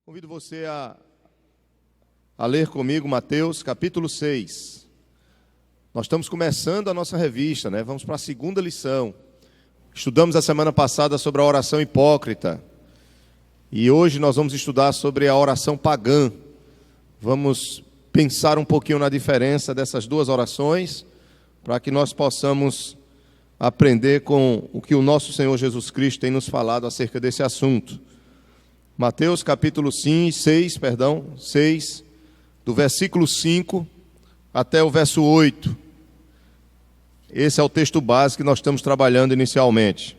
Convido você a ler comigo Mateus capítulo 6. Nós estamos começando a nossa revista, né? Vamos para a segunda lição. Estudamos a semana passada sobre a oração hipócrita. E hoje nós vamos estudar sobre a oração pagã. Vamos pensar um pouquinho na diferença dessas duas orações, para que nós possamos aprender com o que o nosso Senhor Jesus Cristo tem nos falado acerca desse assunto. Mateus capítulo 6, do versículo 5 até o verso 8. Esse é o texto básico que nós estamos trabalhando inicialmente.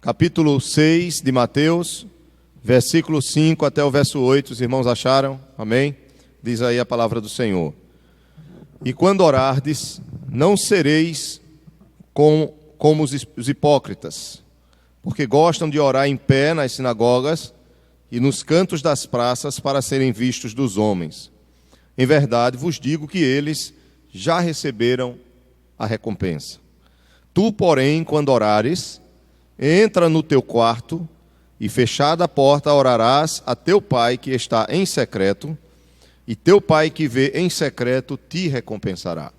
Capítulo 6 de Mateus, versículo 5 até o verso 8. Os irmãos acharam? Amém? Diz aí a palavra do Senhor. E quando orardes, não sereis como os hipócritas, porque gostam de orar em pé nas sinagogas e nos cantos das praças para serem vistos dos homens. Em verdade vos digo que eles já receberam a recompensa. Tu, porém, quando orares, entra no teu quarto e, fechada a porta, orarás a teu pai que está em secreto, e teu pai que vê em secreto te recompensará.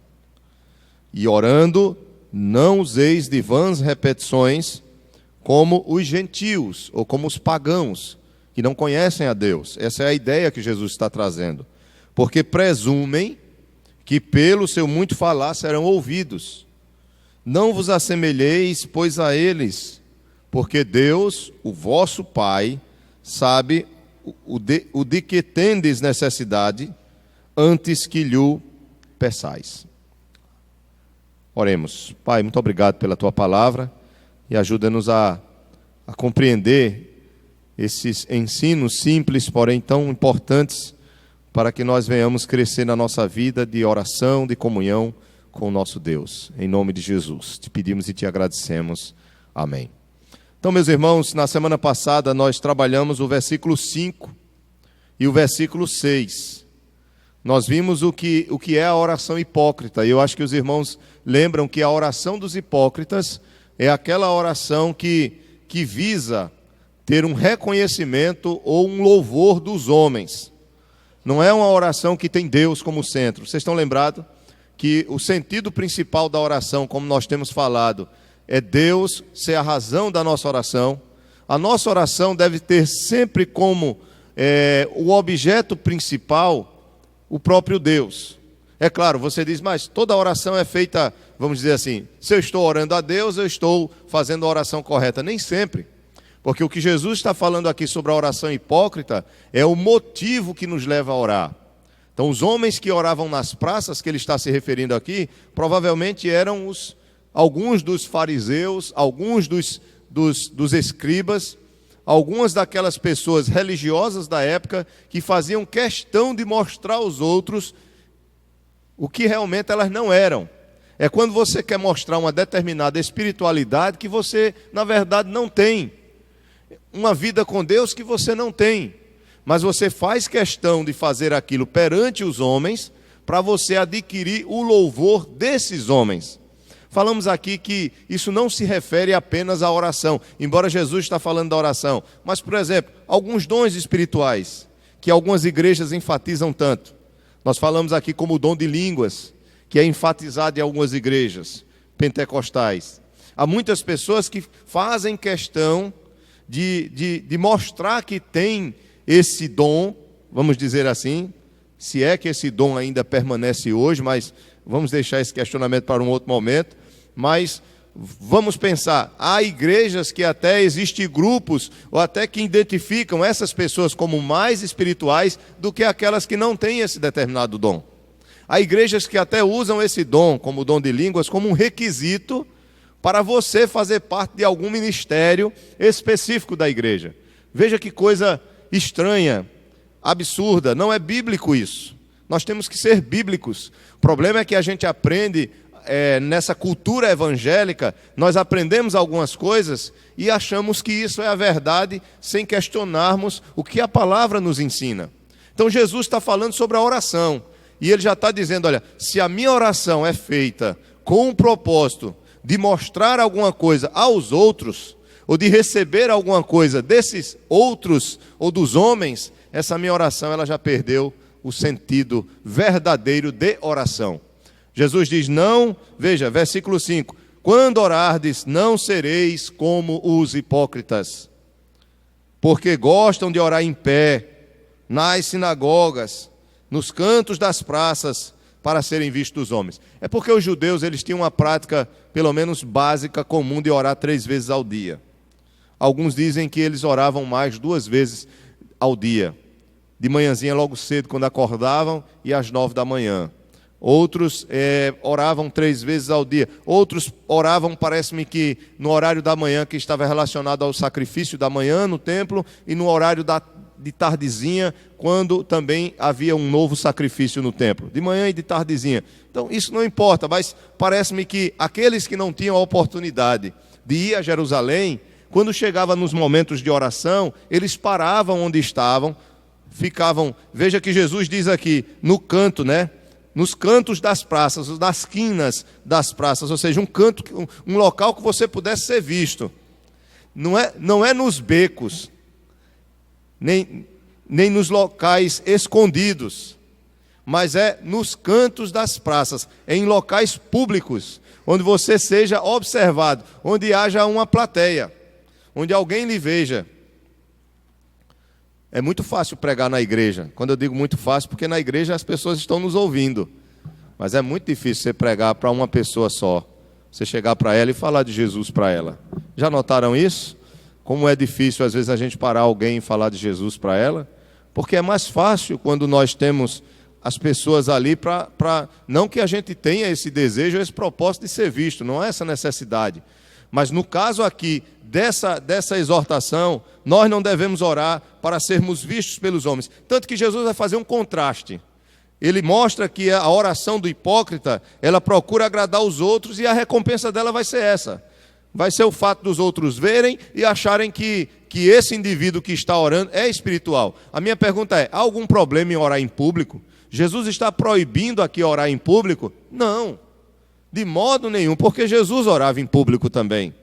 E orando, não useis de vãs repetições, como os gentios, ou como os pagãos, que não conhecem a Deus. Essa é a ideia que Jesus está trazendo. Porque presumem que pelo seu muito falar serão ouvidos. Não vos assemelheis, pois, a eles, porque Deus, o vosso Pai, sabe o de que tendes necessidade, antes que lhe peçais. Oremos. Pai, muito obrigado pela tua palavra. E ajuda-nos a compreender esses ensinos simples, porém tão importantes, para que nós venhamos crescer na nossa vida de oração, de comunhão com o nosso Deus. Em nome de Jesus, te pedimos e te agradecemos. Amém. Então, meus irmãos, na semana passada nós trabalhamos o versículo 5 e o versículo 6. Nós vimos o que é a oração hipócrita. E eu acho que os irmãos lembram que a oração dos hipócritas é aquela oração que visa ter um reconhecimento ou um louvor dos homens. Não é uma oração que tem Deus como centro. Vocês estão lembrados que o sentido principal da oração, como nós temos falado, é Deus ser a razão da nossa oração. A nossa oração deve ter sempre como o objeto principal o próprio Deus. É claro, você diz, mas toda oração é feita, vamos dizer assim, se eu estou orando a Deus, eu estou fazendo a oração correta. Nem sempre. Porque o que Jesus está falando aqui sobre a oração hipócrita é o motivo que nos leva a orar. Então, os homens que oravam nas praças, que ele está se referindo aqui, provavelmente eram alguns dos fariseus, alguns dos escribas, algumas daquelas pessoas religiosas da época que faziam questão de mostrar aos outros o que realmente elas não eram. É quando você quer mostrar uma determinada espiritualidade que você, na verdade, não tem. Uma vida com Deus que você não tem. Mas você faz questão de fazer aquilo perante os homens para você adquirir o louvor desses homens. Falamos aqui que isso não se refere apenas à oração, embora Jesus está falando da oração. Mas, por exemplo, alguns dons espirituais que algumas igrejas enfatizam tanto. Nós falamos aqui como o dom de línguas, que é enfatizado em algumas igrejas pentecostais. Há muitas pessoas que fazem questão de mostrar que tem esse dom, vamos dizer assim, se é que esse dom ainda permanece hoje, mas vamos deixar esse questionamento para um outro momento. Mas vamos pensar, há igrejas que até existem grupos, ou até que identificam essas pessoas como mais espirituais do que aquelas que não têm esse determinado dom. Há igrejas que até usam esse dom, como o dom de línguas, como um requisito para você fazer parte de algum ministério específico da igreja. Veja que coisa estranha, absurda, não é bíblico isso. Nós temos que ser bíblicos. O problema é que a gente aprende nessa cultura evangélica, nós aprendemos algumas coisas e achamos que isso é a verdade sem questionarmos o que a palavra nos ensina. Então Jesus está falando sobre a oração e ele já está dizendo, olha, se a minha oração é feita com o propósito de mostrar alguma coisa aos outros, ou de receber alguma coisa desses outros ou dos homens, essa minha oração ela já perdeu o sentido verdadeiro de oração. Jesus diz, não, veja, versículo 5, quando orardes, não sereis como os hipócritas, porque gostam de orar em pé, nas sinagogas, nos cantos das praças, para serem vistos dos homens. É porque os judeus eles tinham uma prática, pelo menos básica, comum de orar 3 vezes ao dia. Alguns dizem que eles oravam mais 2 vezes ao dia. De manhãzinha logo cedo, quando acordavam, e às 9 da manhã. Outros oravam 3 vezes ao dia. Outros oravam, parece-me que no horário da manhã, que estava relacionado ao sacrifício da manhã no templo, e no horário de tardezinha, quando também havia um novo sacrifício no templo, de manhã e de tardezinha. Então isso não importa, mas parece-me que aqueles que não tinham a oportunidade de ir a Jerusalém, quando chegava nos momentos de oração, eles paravam onde estavam, ficavam, veja que Jesus diz aqui, no canto, nos cantos das praças, nas quinas das praças, ou seja, um canto, um local que você pudesse ser visto. Não é nos becos, nem nos locais escondidos, mas é nos cantos das praças, em locais públicos, onde você seja observado, onde haja uma plateia, onde alguém lhe veja. É muito fácil pregar na igreja. Quando eu digo muito fácil, porque na igreja as pessoas estão nos ouvindo, mas é muito difícil você pregar para uma pessoa só, você chegar para ela e falar de Jesus para ela. Já notaram isso? Como é difícil às vezes a gente parar alguém e falar de Jesus para ela, porque é mais fácil quando nós temos as pessoas ali não que a gente tenha esse desejo, esse propósito de ser visto, não é essa necessidade, mas no caso aqui dessa exortação, nós não devemos orar para sermos vistos pelos homens, tanto que Jesus vai fazer um contraste. Ele mostra que a oração do hipócrita, ela procura agradar os outros e a recompensa dela vai ser essa. Vai ser o fato dos outros verem e acharem que esse indivíduo que está orando é espiritual. A minha pergunta é, há algum problema em orar em público? Jesus está proibindo aqui orar em público? Não, de modo nenhum, porque Jesus orava em público também.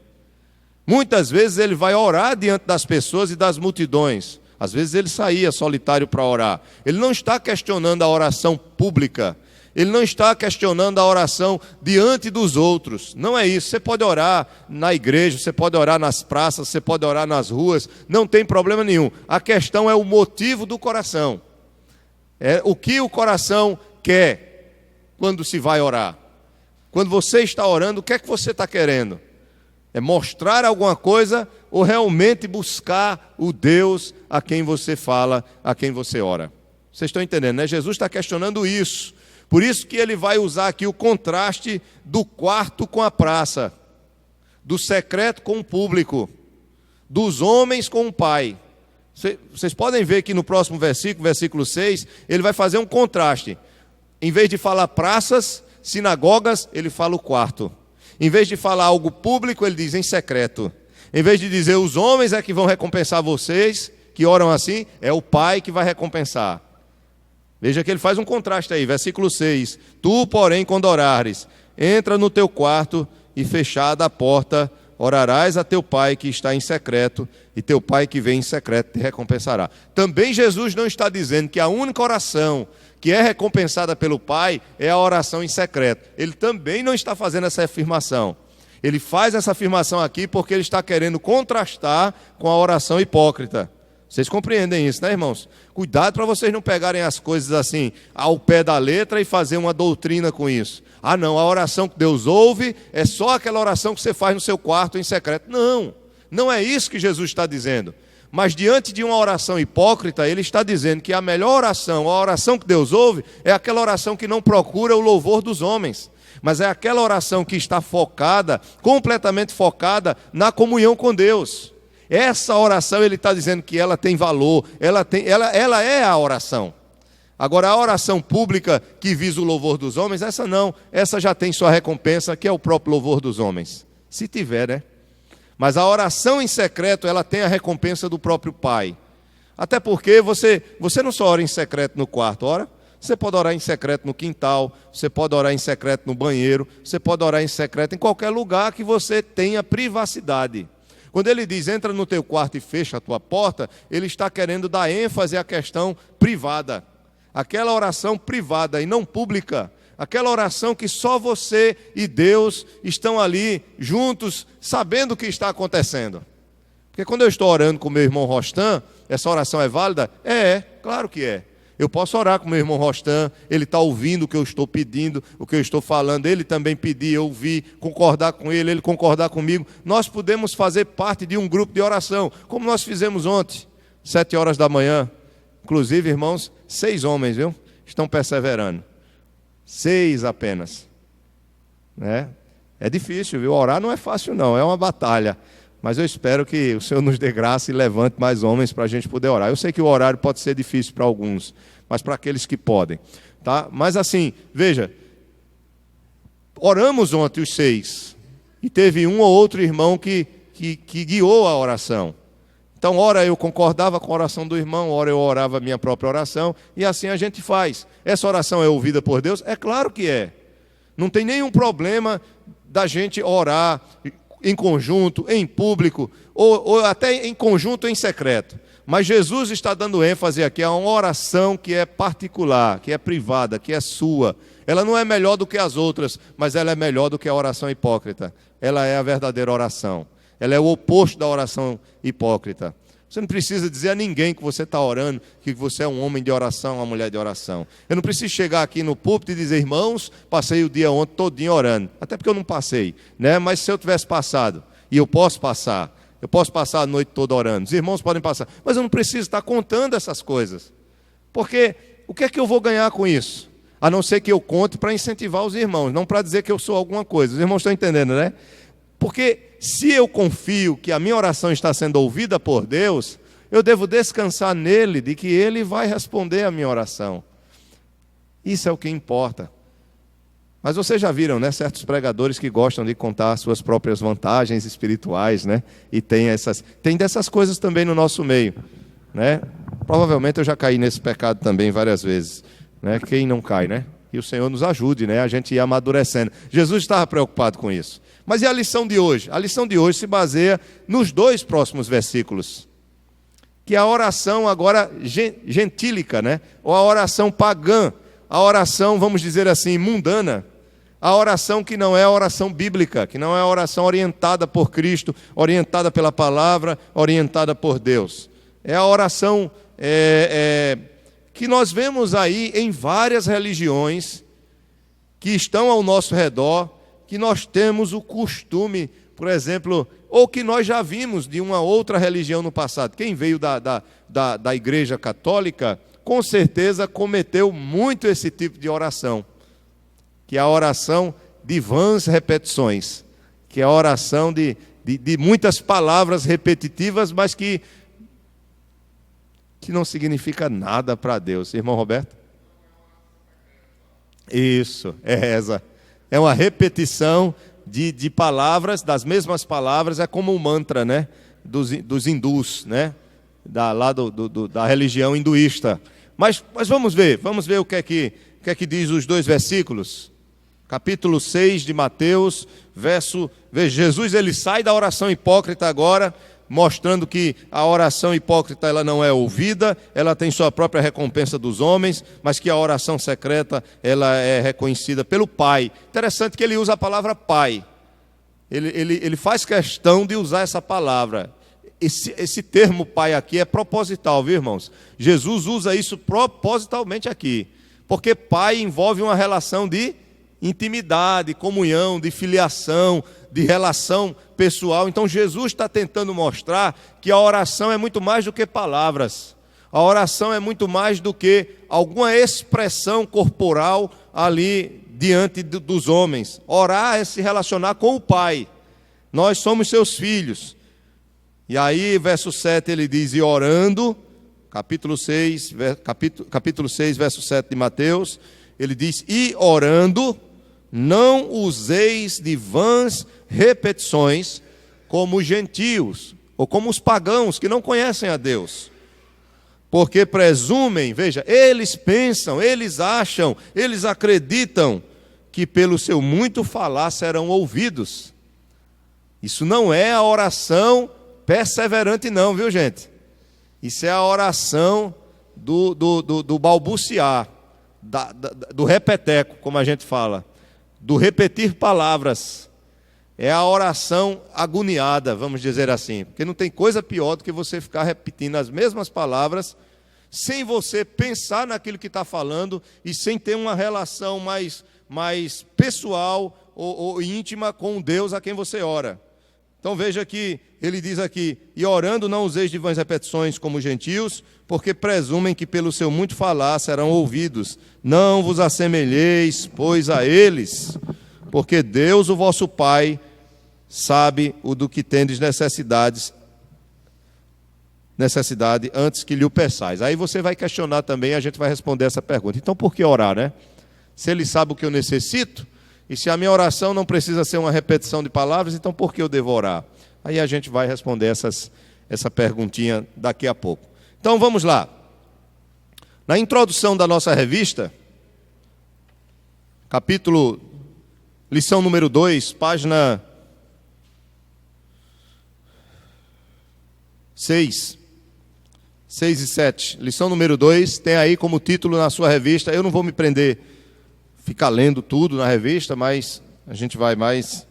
Muitas vezes ele vai orar diante das pessoas e das multidões. Às vezes ele saía solitário para orar. Ele não está questionando a oração pública. Ele não está questionando a oração diante dos outros. Não é isso. Você pode orar na igreja, você pode orar nas praças, você pode orar nas ruas. Não tem problema nenhum. A questão é o motivo do coração. É o que o coração quer quando se vai orar. Quando você está orando, o que é que você está querendo? É mostrar alguma coisa ou realmente buscar o Deus a quem você fala, a quem você ora? Vocês estão entendendo, né? Jesus está questionando isso. Por isso que ele vai usar aqui o contraste do quarto com a praça, do secreto com o público, dos homens com o Pai. Vocês podem ver que no próximo versículo, versículo 6, ele vai fazer um contraste. Em vez de falar praças, sinagogas, ele fala o quarto. Em vez de falar algo público, ele diz em secreto. Em vez de dizer os homens é que vão recompensar vocês, que oram assim, é o Pai que vai recompensar. Veja que ele faz um contraste aí, versículo 6. Tu, porém, quando orares, entra no teu quarto e fechada a porta, orarás a teu Pai que está em secreto, e teu Pai que vem em secreto te recompensará. Também Jesus não está dizendo que a única oração que é recompensada pelo Pai é a oração em secreto. Ele também não está fazendo essa afirmação. Ele faz essa afirmação aqui porque ele está querendo contrastar com a oração hipócrita. Vocês compreendem isso, né, irmãos? Cuidado para vocês não pegarem as coisas assim, ao pé da letra e fazer uma doutrina com isso. Ah, não, a oração que Deus ouve é só aquela oração que você faz no seu quarto em secreto. Não, não é isso que Jesus está dizendo. Mas diante de uma oração hipócrita, ele está dizendo que a melhor oração, a oração que Deus ouve, é aquela oração que não procura o louvor dos homens, mas é aquela oração que está focada, completamente focada na comunhão com Deus. Essa oração, ele está dizendo que ela tem valor, ela é a oração. Agora, a oração pública que visa o louvor dos homens, essa não, essa já tem sua recompensa, que é o próprio louvor dos homens. Se tiver, né? Mas a oração em secreto, ela tem a recompensa do próprio Pai. Até porque você não só ora em secreto no quarto, ora. Você pode orar em secreto no quintal, você pode orar em secreto no banheiro, você pode orar em secreto em qualquer lugar que você tenha privacidade. Quando ele diz, entra no teu quarto e fecha a tua porta, ele está querendo dar ênfase à questão privada. Aquela oração privada e não pública. Aquela oração que só você e Deus estão ali juntos, sabendo o que está acontecendo. Porque quando eu estou orando com o meu irmão Rostan, essa oração é válida? Claro que é. Eu posso orar com meu irmão Rostan, ele está ouvindo o que eu estou pedindo, o que eu estou falando, ele também pedir, eu ouvir, concordar com ele, ele concordar comigo. Nós podemos fazer parte de um grupo de oração, como nós fizemos ontem, 7 horas da manhã. Inclusive, irmãos, 6 homens, viu? Estão perseverando. 6 apenas. É difícil, viu? Orar não é fácil não, é uma batalha. Mas eu espero que o Senhor nos dê graça e levante mais homens para a gente poder orar. Eu sei que o horário pode ser difícil para alguns, mas para aqueles que podem. Tá? Mas assim, veja, oramos ontem os 6, e teve um ou outro irmão que guiou a oração. Então, ora eu concordava com a oração do irmão, ora eu orava a minha própria oração, e assim a gente faz. Essa oração é ouvida por Deus? É claro que é. Não tem nenhum problema da gente orar em conjunto, em público, ou até em conjunto, em secreto. Mas Jesus está dando ênfase aqui a uma oração que é particular, que é privada, que é sua. Ela não é melhor do que as outras, mas ela é melhor do que a oração hipócrita. Ela é a verdadeira oração. Ela é o oposto da oração hipócrita. Você não precisa dizer a ninguém que você está orando, que você é um homem de oração, uma mulher de oração. Eu não preciso chegar aqui no púlpito e dizer, irmãos, passei o dia ontem todinho orando. Até porque eu não passei, né? Mas se eu tivesse passado, e eu posso passar a noite toda orando. Os irmãos podem passar. Mas eu não preciso estar contando essas coisas. Porque o que é que eu vou ganhar com isso? A não ser que eu conte para incentivar os irmãos, não para dizer que eu sou alguma coisa. Os irmãos estão entendendo, né? Porque se eu confio que a minha oração está sendo ouvida por Deus, eu devo descansar nele, de que ele vai responder a minha oração. Isso é o que importa. Mas vocês já viram, né, certos pregadores que gostam de contar suas próprias vantagens espirituais, né? E tem dessas coisas também no nosso meio, né? Provavelmente eu já caí nesse pecado também várias vezes, né? Quem não cai, né? E o Senhor nos ajude, né? A gente ir amadurecendo. Jesus estava preocupado com isso. Mas e a lição de hoje? A lição de hoje se baseia nos 2 próximos versículos. Que é a oração agora gentílica, né? Ou a oração pagã. A oração, vamos dizer assim, mundana. A oração que não é a oração bíblica, que não é a oração orientada por Cristo, orientada pela palavra, orientada por Deus. É a oração que nós vemos aí em várias religiões que estão ao nosso redor, que nós temos o costume, por exemplo, ou que nós já vimos de uma outra religião no passado. Quem veio da Igreja Católica, com certeza cometeu muito esse tipo de oração, que é a oração de vãs repetições, que é a oração de muitas palavras repetitivas, mas que não significa nada para Deus. Irmão Roberto? Isso, é uma repetição de palavras, das mesmas palavras, é como um mantra, né? Dos hindus, né? Da religião hinduísta. Mas vamos ver o que é que diz os 2 versículos. Capítulo 6 de Mateus, Jesus ele sai da oração hipócrita agora, mostrando que a oração hipócrita ela não é ouvida, ela tem sua própria recompensa dos homens, mas que a oração secreta ela é reconhecida pelo Pai. Interessante que ele usa a palavra Pai. Ele faz questão de usar essa palavra. Esse termo Pai aqui é proposital, viu, irmãos? Jesus usa isso propositalmente aqui, porque Pai envolve uma relação de intimidade, comunhão, de filiação, de relação pessoal. Então Jesus está tentando mostrar que a oração é muito mais do que palavras. A oração é muito mais do que alguma expressão corporal ali diante dos homens. Orar é se relacionar com o Pai. Nós somos seus filhos. E aí, verso 7, ele diz, e orando, capítulo 6, verso 7 de Mateus, ele diz, e orando, não useis de vãs repetições como os gentios, ou como os pagãos que não conhecem a Deus. Porque presumem, veja, eles pensam, eles acham, eles acreditam que pelo seu muito falar serão ouvidos. Isso não é a oração perseverante não, viu, gente? Isso é a oração do balbuciar, do repeteco, como a gente fala, do repetir palavras. É a oração agoniada, vamos dizer assim, porque não tem coisa pior do que você ficar repetindo as mesmas palavras sem você pensar naquilo que está falando e sem ter uma relação mais pessoal ou íntima com Deus a quem você ora. Então veja que ele diz aqui: e orando não useis de vãs repetições como os gentios, porque presumem que pelo seu muito falar serão ouvidos. Não vos assemelheis, pois, a eles, porque Deus, o vosso Pai, sabe o do que tendes necessidade antes que lhe o peçais. Aí você vai questionar também, a gente vai responder essa pergunta. Então por que orar, né? Se ele sabe o que eu necessito, e se a minha oração não precisa ser uma repetição de palavras, então por que eu devo orar? Aí a gente vai responder essa perguntinha daqui a pouco. Então vamos lá. Na introdução da nossa revista, lição número 2, página 6 e 7. Lição número 2, tem aí como título na sua revista. Eu não vou me prender, ficar lendo tudo na revista, mas a gente vai mais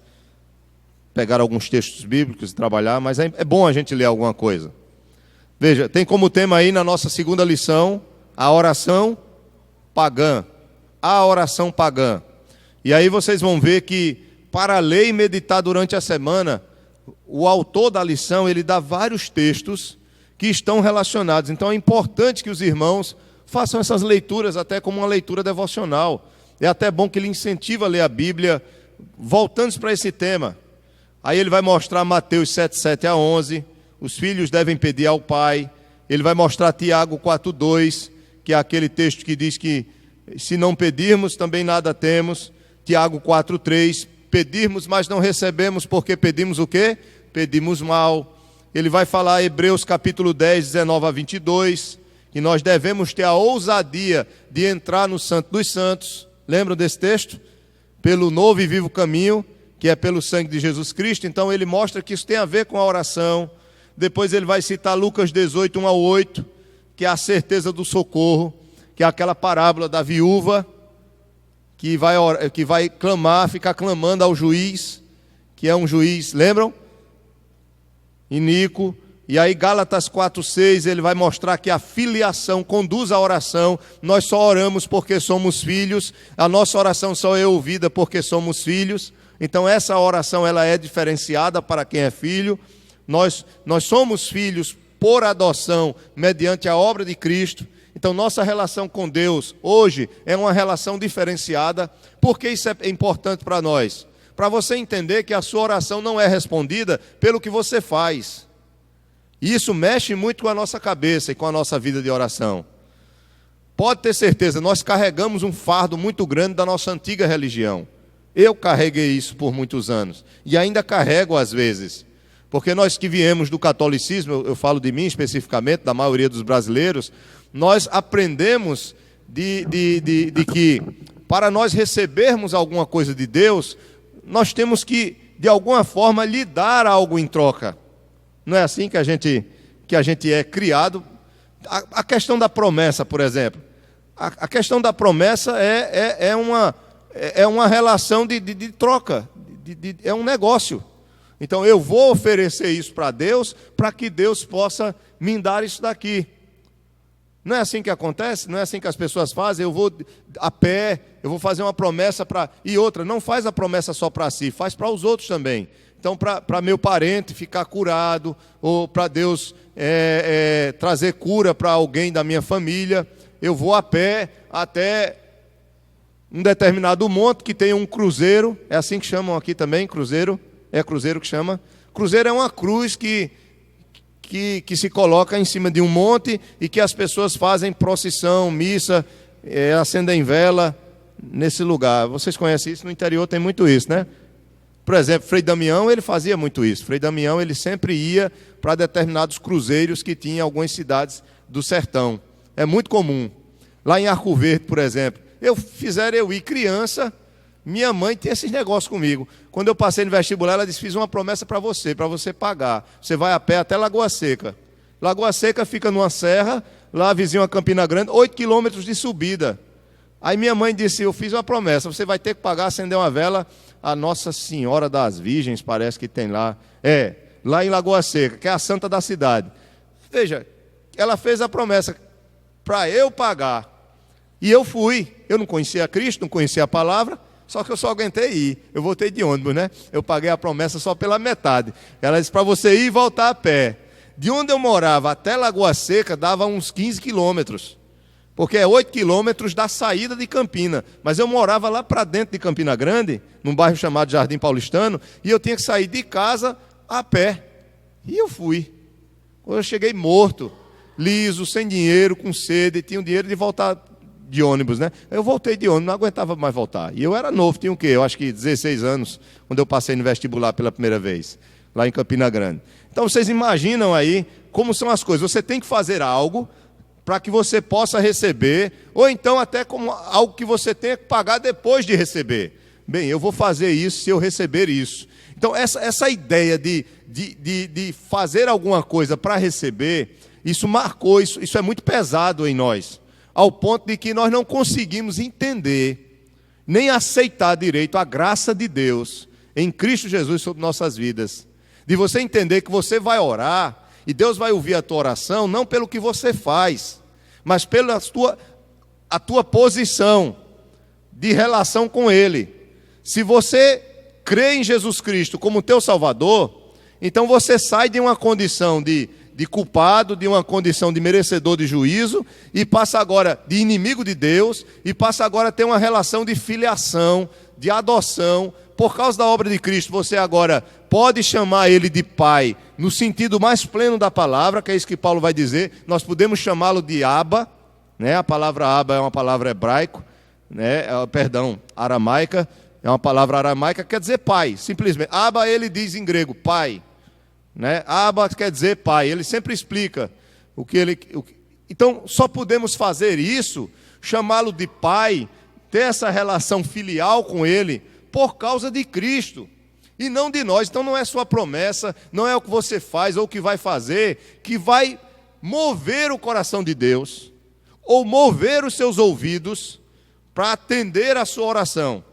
pegar alguns textos bíblicos e trabalhar, mas é bom a gente ler alguma coisa. Veja, tem como tema aí na nossa segunda lição, a oração pagã. A oração pagã. E aí vocês vão ver que, para ler e meditar durante a semana, o autor da lição, ele dá vários textos que estão relacionados. Então é importante que os irmãos façam essas leituras até como uma leitura devocional. É até bom que ele incentiva a ler a Bíblia, voltando para esse tema. Aí ele vai mostrar Mateus 7 a 11, os filhos devem pedir ao Pai. Ele vai mostrar Tiago 4:2, que é aquele texto que diz que se não pedirmos, também nada temos. Tiago 4:3, pedirmos, mas não recebemos, porque pedimos o quê? Pedimos mal. Ele vai falar Hebreus capítulo 10, 19 a 22, que nós devemos ter a ousadia de entrar no Santo dos Santos. Lembram desse texto? Pelo novo e vivo caminho, que é pelo sangue de Jesus Cristo. Então ele mostra que isso tem a ver com a oração. Depois ele vai citar Lucas 18, 1 a 8, que é a certeza do socorro, que é aquela parábola da viúva, que vai clamar, ficar clamando ao juiz, que é um juiz, lembram? Iníquo. E aí Gálatas 4:6, ele vai mostrar que a filiação conduz à oração. Nós só oramos porque somos filhos, a nossa oração só é ouvida porque somos filhos. Então essa oração ela é diferenciada para quem é filho. Nós somos filhos por adoção, mediante a obra de Cristo. Então nossa relação com Deus hoje é uma relação diferenciada. Por que isso é importante para nós? Para você entender que a sua oração não é respondida pelo que você faz. E isso mexe muito com a nossa cabeça e com a nossa vida de oração. Pode ter certeza, nós carregamos um fardo muito grande da nossa antiga religião. Eu carreguei isso por muitos anos. E ainda carrego às vezes. Porque nós que viemos do catolicismo, eu falo de mim especificamente, da maioria dos brasileiros, nós aprendemos de que para nós recebermos alguma coisa de Deus, nós temos que, de alguma forma, lhe dar algo em troca. Não é assim que a gente é criado? A questão da promessa, por exemplo. A questão da promessa é uma relação de troca, é um negócio. Então eu vou oferecer isso para Deus, para que Deus possa me dar isso daqui. Não é assim que acontece? Não é assim que as pessoas fazem? Eu vou a pé, eu vou fazer uma promessa para... E outra, não faz a promessa só para si, faz para os outros também. Então, para meu parente ficar curado, ou para Deus trazer cura para alguém da minha família, eu vou a pé até um determinado monte que tem um cruzeiro. É assim que chamam aqui também, cruzeiro? É cruzeiro que chama? Cruzeiro é uma cruz que se coloca em cima de um monte e que as pessoas fazem procissão, missa, acendem vela nesse lugar. Vocês conhecem isso? No interior tem muito isso, né? Por exemplo, Frei Damião, ele fazia muito isso. Frei Damião, ele sempre ia para determinados cruzeiros que tinham em algumas cidades do sertão. É muito comum. Lá em Arco Verde, por exemplo, eu ir criança, Minha mãe tem esses negócios comigo. Quando eu passei no vestibular, ela disse: fiz uma promessa para você pagar. Você vai a pé até Lagoa Seca. Lagoa Seca fica numa serra, lá vizinho a Campina Grande, 8 quilômetros de subida. Aí minha mãe disse: eu fiz uma promessa, você vai ter que pagar, acender uma vela a Nossa Senhora das Virgens, parece que tem lá. Lá em Lagoa Seca, que é a santa da cidade. Veja, ela fez a promessa para eu pagar. E eu fui. Eu não conhecia Cristo, não conhecia a palavra, só que eu só aguentei ir. Eu voltei de ônibus, né? Eu paguei a promessa só pela metade. Ela disse para você ir e voltar a pé. De onde eu morava até Lagoa Seca dava uns 15 quilômetros. Porque é 8 quilômetros da saída de Campina. Mas eu morava lá para dentro de Campina Grande, num bairro chamado Jardim Paulistano, e eu tinha que sair de casa a pé. E eu fui. Quando eu cheguei morto, liso, sem dinheiro, com sede, tinha o dinheiro de voltar de ônibus, né? Eu voltei de ônibus, não aguentava mais voltar. E eu era novo, tinha o quê? Eu acho que 16 anos, quando eu passei no vestibular pela primeira vez, lá em Campina Grande. Então vocês imaginam aí como são as coisas. Você tem que fazer algo para que você possa receber, ou então até como algo que você tenha que pagar depois de receber. Bem, eu vou fazer isso se eu receber isso. Então essa ideia de fazer alguma coisa para receber, isso marcou, isso é muito pesado em nós, ao ponto de que nós não conseguimos entender, nem aceitar direito a graça de Deus em Cristo Jesus sobre nossas vidas. De você entender que você vai orar e Deus vai ouvir a tua oração, não pelo que você faz, mas pela a tua posição de relação com Ele. Se você crê em Jesus Cristo como teu Salvador, então você sai de uma condição de culpado, de uma condição de merecedor de juízo, e passa agora de inimigo de Deus, e passa agora a ter uma relação de filiação, de adoção. Por causa da obra de Cristo, você agora pode chamar Ele de Pai, no sentido mais pleno da palavra, que é isso que Paulo vai dizer. Nós podemos chamá-lo de Abba, né? A palavra Abba é uma palavra hebraico, né? Aramaica, é uma palavra aramaica, quer dizer pai, simplesmente. Abba, ele diz em grego, pai. Né? Abba quer dizer pai, ele sempre explica o que ele... Então, só podemos fazer isso, chamá-lo de pai, ter essa relação filial com ele, por causa de Cristo, e não de nós. Então não é sua promessa, não é o que você faz ou o que vai fazer, que vai mover o coração de Deus, ou mover os seus ouvidos, para atender a sua oração.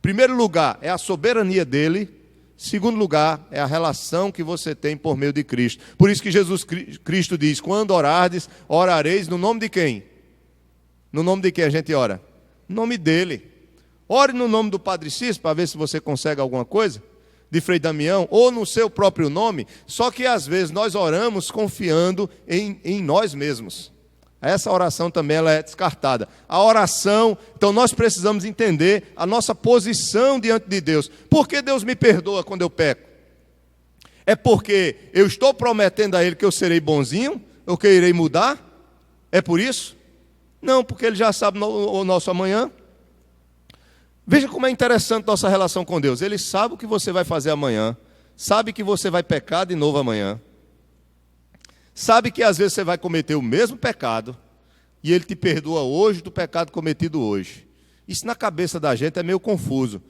Primeiro lugar, é a soberania dele. Segundo lugar, é a relação que você tem por meio de Cristo. Por isso que Jesus Cristo diz: quando orardes, orareis no nome de quem? No nome de quem a gente ora? No nome dele. Ore no nome do Padre Cícero, para ver se você consegue alguma coisa, de Frei Damião, ou no seu próprio nome. Só que às vezes nós oramos confiando em nós mesmos. Essa oração também ela é descartada. A oração, então nós precisamos entender a nossa posição diante de Deus. Por que Deus me perdoa quando eu peco? É porque eu estou prometendo a Ele que eu serei bonzinho, ou que eu irei mudar? É por isso? Não, porque Ele já sabe o nosso amanhã. Veja como é interessante nossa relação com Deus. Ele sabe o que você vai fazer amanhã, sabe que você vai pecar de novo amanhã, sabe que às vezes você vai cometer o mesmo pecado, e Ele te perdoa hoje do pecado cometido hoje. Isso na cabeça da gente é meio confuso.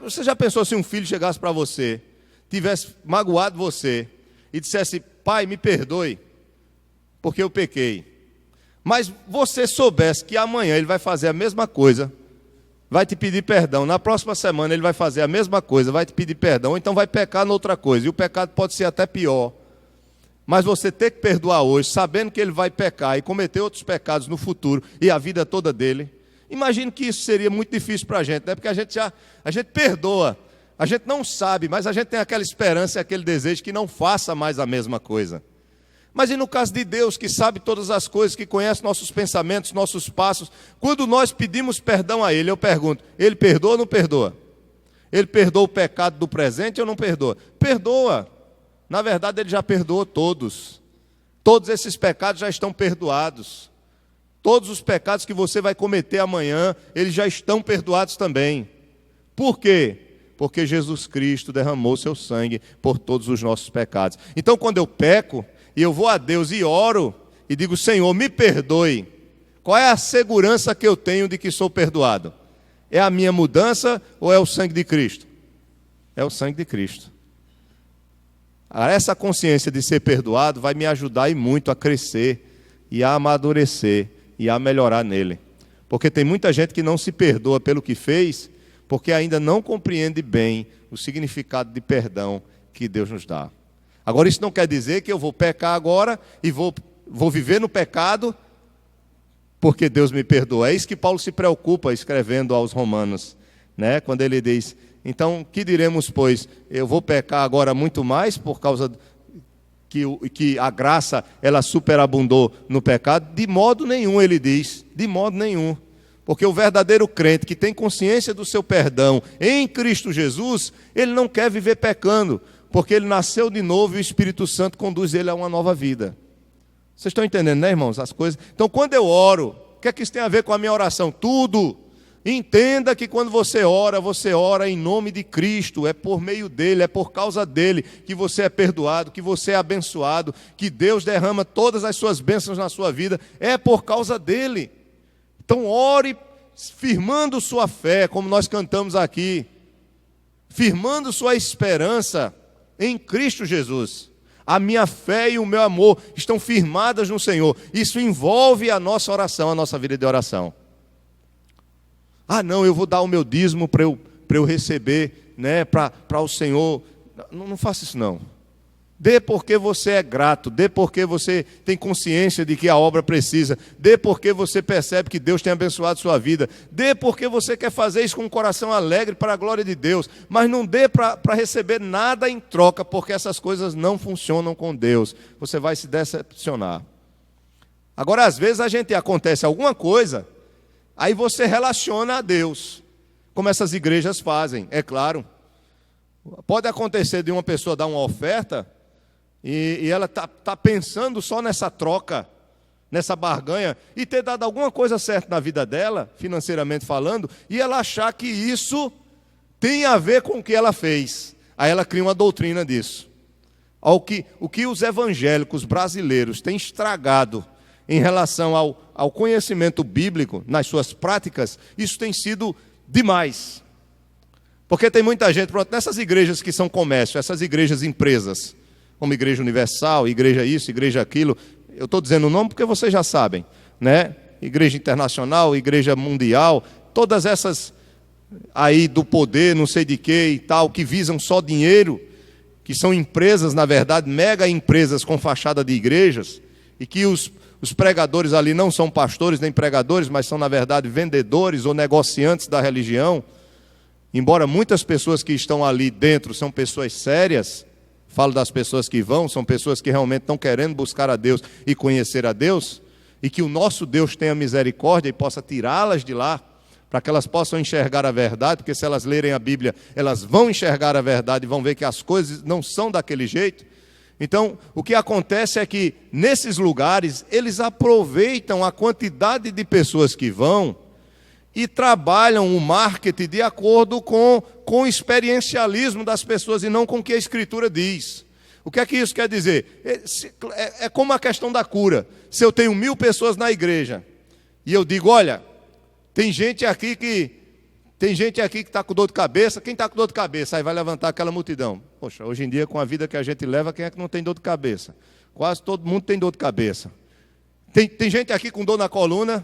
Você já pensou se um filho chegasse para você, tivesse magoado você, e dissesse: pai, me perdoe, porque eu pequei. Mas você soubesse que amanhã ele vai fazer a mesma coisa, vai te pedir perdão, na próxima semana ele vai fazer a mesma coisa, vai te pedir perdão, ou então vai pecar noutra coisa, e o pecado pode ser até pior. Mas você ter que perdoar hoje, sabendo que ele vai pecar e cometer outros pecados no futuro, e a vida toda dele. Imagino que isso seria muito difícil para a gente, né? Porque a gente perdoa, a gente não sabe, mas a gente tem aquela esperança e aquele desejo que não faça mais a mesma coisa. Mas e no caso de Deus, que sabe todas as coisas, que conhece nossos pensamentos, nossos passos, quando nós pedimos perdão a Ele, eu pergunto: Ele perdoa ou não perdoa? Ele perdoa o pecado do presente ou não perdoa? Perdoa. Na verdade, Ele já perdoou todos. Todos esses pecados já estão perdoados. Todos os pecados que você vai cometer amanhã, eles já estão perdoados também. Por quê? Porque Jesus Cristo derramou seu sangue por todos os nossos pecados. Então, quando eu peco, e eu vou a Deus e oro, e digo: Senhor, me perdoe, qual é a segurança que eu tenho de que sou perdoado? É a minha mudança ou é o sangue de Cristo? É o sangue de Cristo. Essa consciência de ser perdoado vai me ajudar e muito a crescer e a amadurecer e a melhorar nele. Porque tem muita gente que não se perdoa pelo que fez, porque ainda não compreende bem o significado de perdão que Deus nos dá. Agora, isso não quer dizer que eu vou pecar agora e vou viver no pecado porque Deus me perdoa. É isso que Paulo se preocupa escrevendo aos Romanos, né? Quando ele diz, então, que diremos, pois? Eu vou pecar agora muito mais por causa que a graça, ela superabundou no pecado? De modo nenhum, ele diz, de modo nenhum. Porque o verdadeiro crente que tem consciência do seu perdão em Cristo Jesus, ele não quer viver pecando, porque ele nasceu de novo e o Espírito Santo conduz ele a uma nova vida. Vocês estão entendendo, né, irmãos, as coisas? Então, quando eu oro, o que é que isso tem a ver com a minha oração? Tudo. Entenda que quando você ora em nome de Cristo, é por meio dele, é por causa dele que você é perdoado, que você é abençoado, que Deus derrama todas as suas bênçãos na sua vida, é por causa dele. Então ore firmando sua fé, como nós cantamos aqui, firmando sua esperança em Cristo Jesus. A minha fé e o meu amor estão firmadas no Senhor. Isso envolve a nossa oração, a nossa vida de oração. Ah, não, eu vou dar o meu dízimo para eu receber, né, para o Senhor. Não faça isso não. Dê porque você é grato, dê porque você tem consciência de que a obra precisa, dê porque você percebe que Deus tem abençoado sua vida, dê porque você quer fazer isso com um coração alegre para a glória de Deus, mas não dê para receber nada em troca, porque essas coisas não funcionam com Deus, você vai se decepcionar. Agora, às vezes acontece alguma coisa, aí você relaciona a Deus, como essas igrejas fazem, é claro. Pode acontecer de uma pessoa dar uma oferta, e ela está pensando só nessa troca, nessa barganha, e ter dado alguma coisa certa na vida dela, financeiramente falando, e ela achar que isso tem a ver com o que ela fez. Aí ela cria uma doutrina disso. O que os evangélicos brasileiros têm estragado em relação ao conhecimento bíblico, nas suas práticas, isso tem sido demais. Porque tem muita gente, pronto, nessas igrejas que são comércio, essas igrejas empresas, como Igreja Universal, igreja isso, igreja aquilo. Eu estou dizendo o nome porque vocês já sabem, né? Igreja Internacional, Igreja Mundial, todas essas aí do poder, não sei de quê e tal, que visam só dinheiro, que são empresas, na verdade, mega empresas com fachada de igrejas, e que os pregadores ali não são pastores nem pregadores, mas são, na verdade, vendedores ou negociantes da religião. Embora muitas pessoas que estão ali dentro são pessoas sérias, falo das pessoas que vão, são pessoas que realmente estão querendo buscar a Deus e conhecer a Deus, e que o nosso Deus tenha misericórdia e possa tirá-las de lá, para que elas possam enxergar a verdade, porque se elas lerem a Bíblia, elas vão enxergar a verdade e vão ver que as coisas não são daquele jeito. Então, o que acontece é que, nesses lugares, eles aproveitam a quantidade de pessoas que vão e trabalham o marketing de acordo com o experiencialismo das pessoas e não com o que a Escritura diz. O que é que isso quer dizer? É como a questão da cura. Se eu tenho 1000 pessoas na igreja e eu digo, olha, tem gente aqui que está com dor de cabeça. Quem está com dor de cabeça? Aí vai levantar aquela multidão. Poxa, hoje em dia, com a vida que a gente leva, quem é que não tem dor de cabeça? Quase todo mundo tem dor de cabeça. Tem gente aqui com dor na coluna.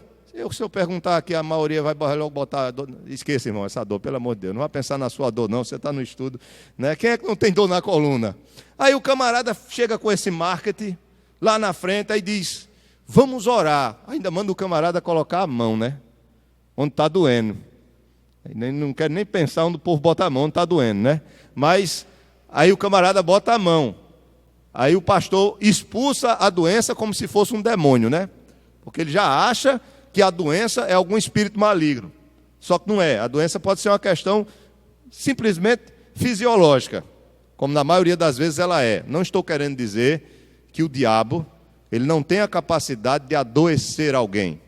Se eu perguntar aqui, a maioria vai logo botar dor. Esqueça, irmão, essa dor, pelo amor de Deus. Não vai pensar na sua dor, não. Você está no estudo, né? Quem é que não tem dor na coluna? Aí o camarada chega com esse marketing lá na frente e diz, vamos orar. Ainda manda o camarada colocar a mão, né? Onde está doendo. Não quero nem pensar onde o povo bota a mão, onde está doendo, né? Mas aí o camarada bota a mão. Aí o pastor expulsa a doença como se fosse um demônio, né? Porque ele já acha que a doença é algum espírito maligno. Só que não é. A doença pode ser uma questão simplesmente fisiológica, como na maioria das vezes ela é. Não estou querendo dizer que o diabo ele não tem a capacidade de adoecer alguém.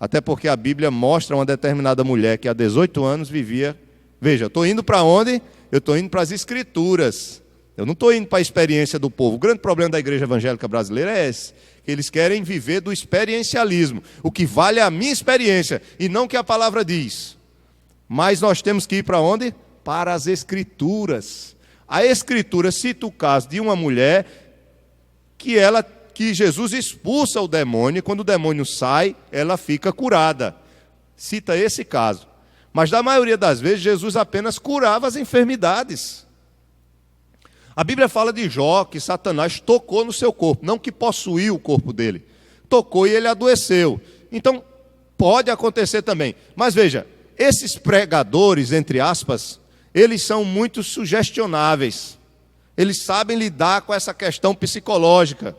Até porque a Bíblia mostra uma determinada mulher que há 18 anos vivia... Veja, eu estou indo para onde? Eu estou indo para as Escrituras. Eu não estou indo para a experiência do povo. O grande problema da igreja evangélica brasileira é esse. Que eles querem viver do experiencialismo. O que vale é a minha experiência e não o que a palavra diz. Mas nós temos que ir para onde? Para as Escrituras. A Escritura cita o caso de uma mulher que Jesus expulsa o demônio, e quando o demônio sai, ela fica curada. Cita esse caso. Mas da maioria das vezes, Jesus apenas curava as enfermidades. A Bíblia fala de Jó, que Satanás tocou no seu corpo, não que possuiu o corpo dele. Tocou e ele adoeceu. Então, pode acontecer também. Mas veja, esses pregadores, entre aspas, eles são muito sugestionáveis. Eles sabem lidar com essa questão psicológica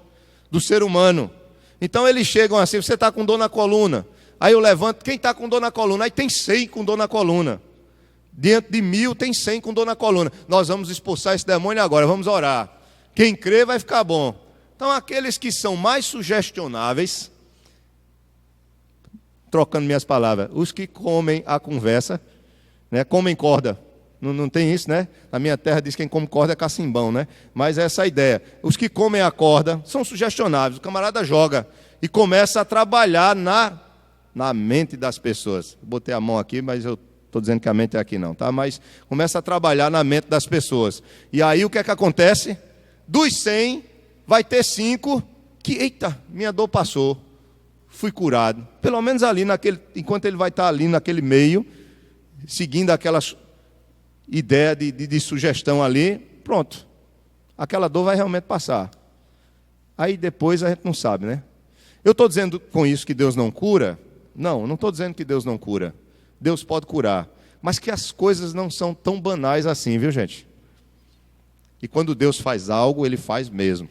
do ser humano. Então eles chegam assim, você está com dor na coluna. Aí eu levanto, quem está com dor na coluna? Aí tem 100 com dor na coluna. Diante de 1000 tem 100 com dor na coluna. Nós vamos expulsar esse demônio agora, vamos orar. Quem crê vai ficar bom. Então aqueles que são mais sugestionáveis, trocando minhas palavras, os que comem a conversa, né, comem corda. Não tem isso, né? Na minha terra diz que quem come corda é cacimbão, né? Mas é essa a ideia. Os que comem a corda são sugestionáveis. O camarada joga e começa a trabalhar na mente das pessoas. Botei a mão aqui, mas eu estou dizendo que a mente é aqui não, tá? Mas começa a trabalhar na mente das pessoas. E aí o que é que acontece? Dos 100, vai ter 5 que, eita, minha dor passou. Fui curado. Pelo menos ali, enquanto ele vai estar ali naquele meio, seguindo aquelas ideia de sugestão ali, pronto. Aquela dor vai realmente passar. Aí depois a gente não sabe, né? Eu estou dizendo com isso que Deus não cura? Não estou dizendo que Deus não cura. Deus pode curar. Mas que as coisas não são tão banais assim, viu, gente? E quando Deus faz algo, Ele faz mesmo.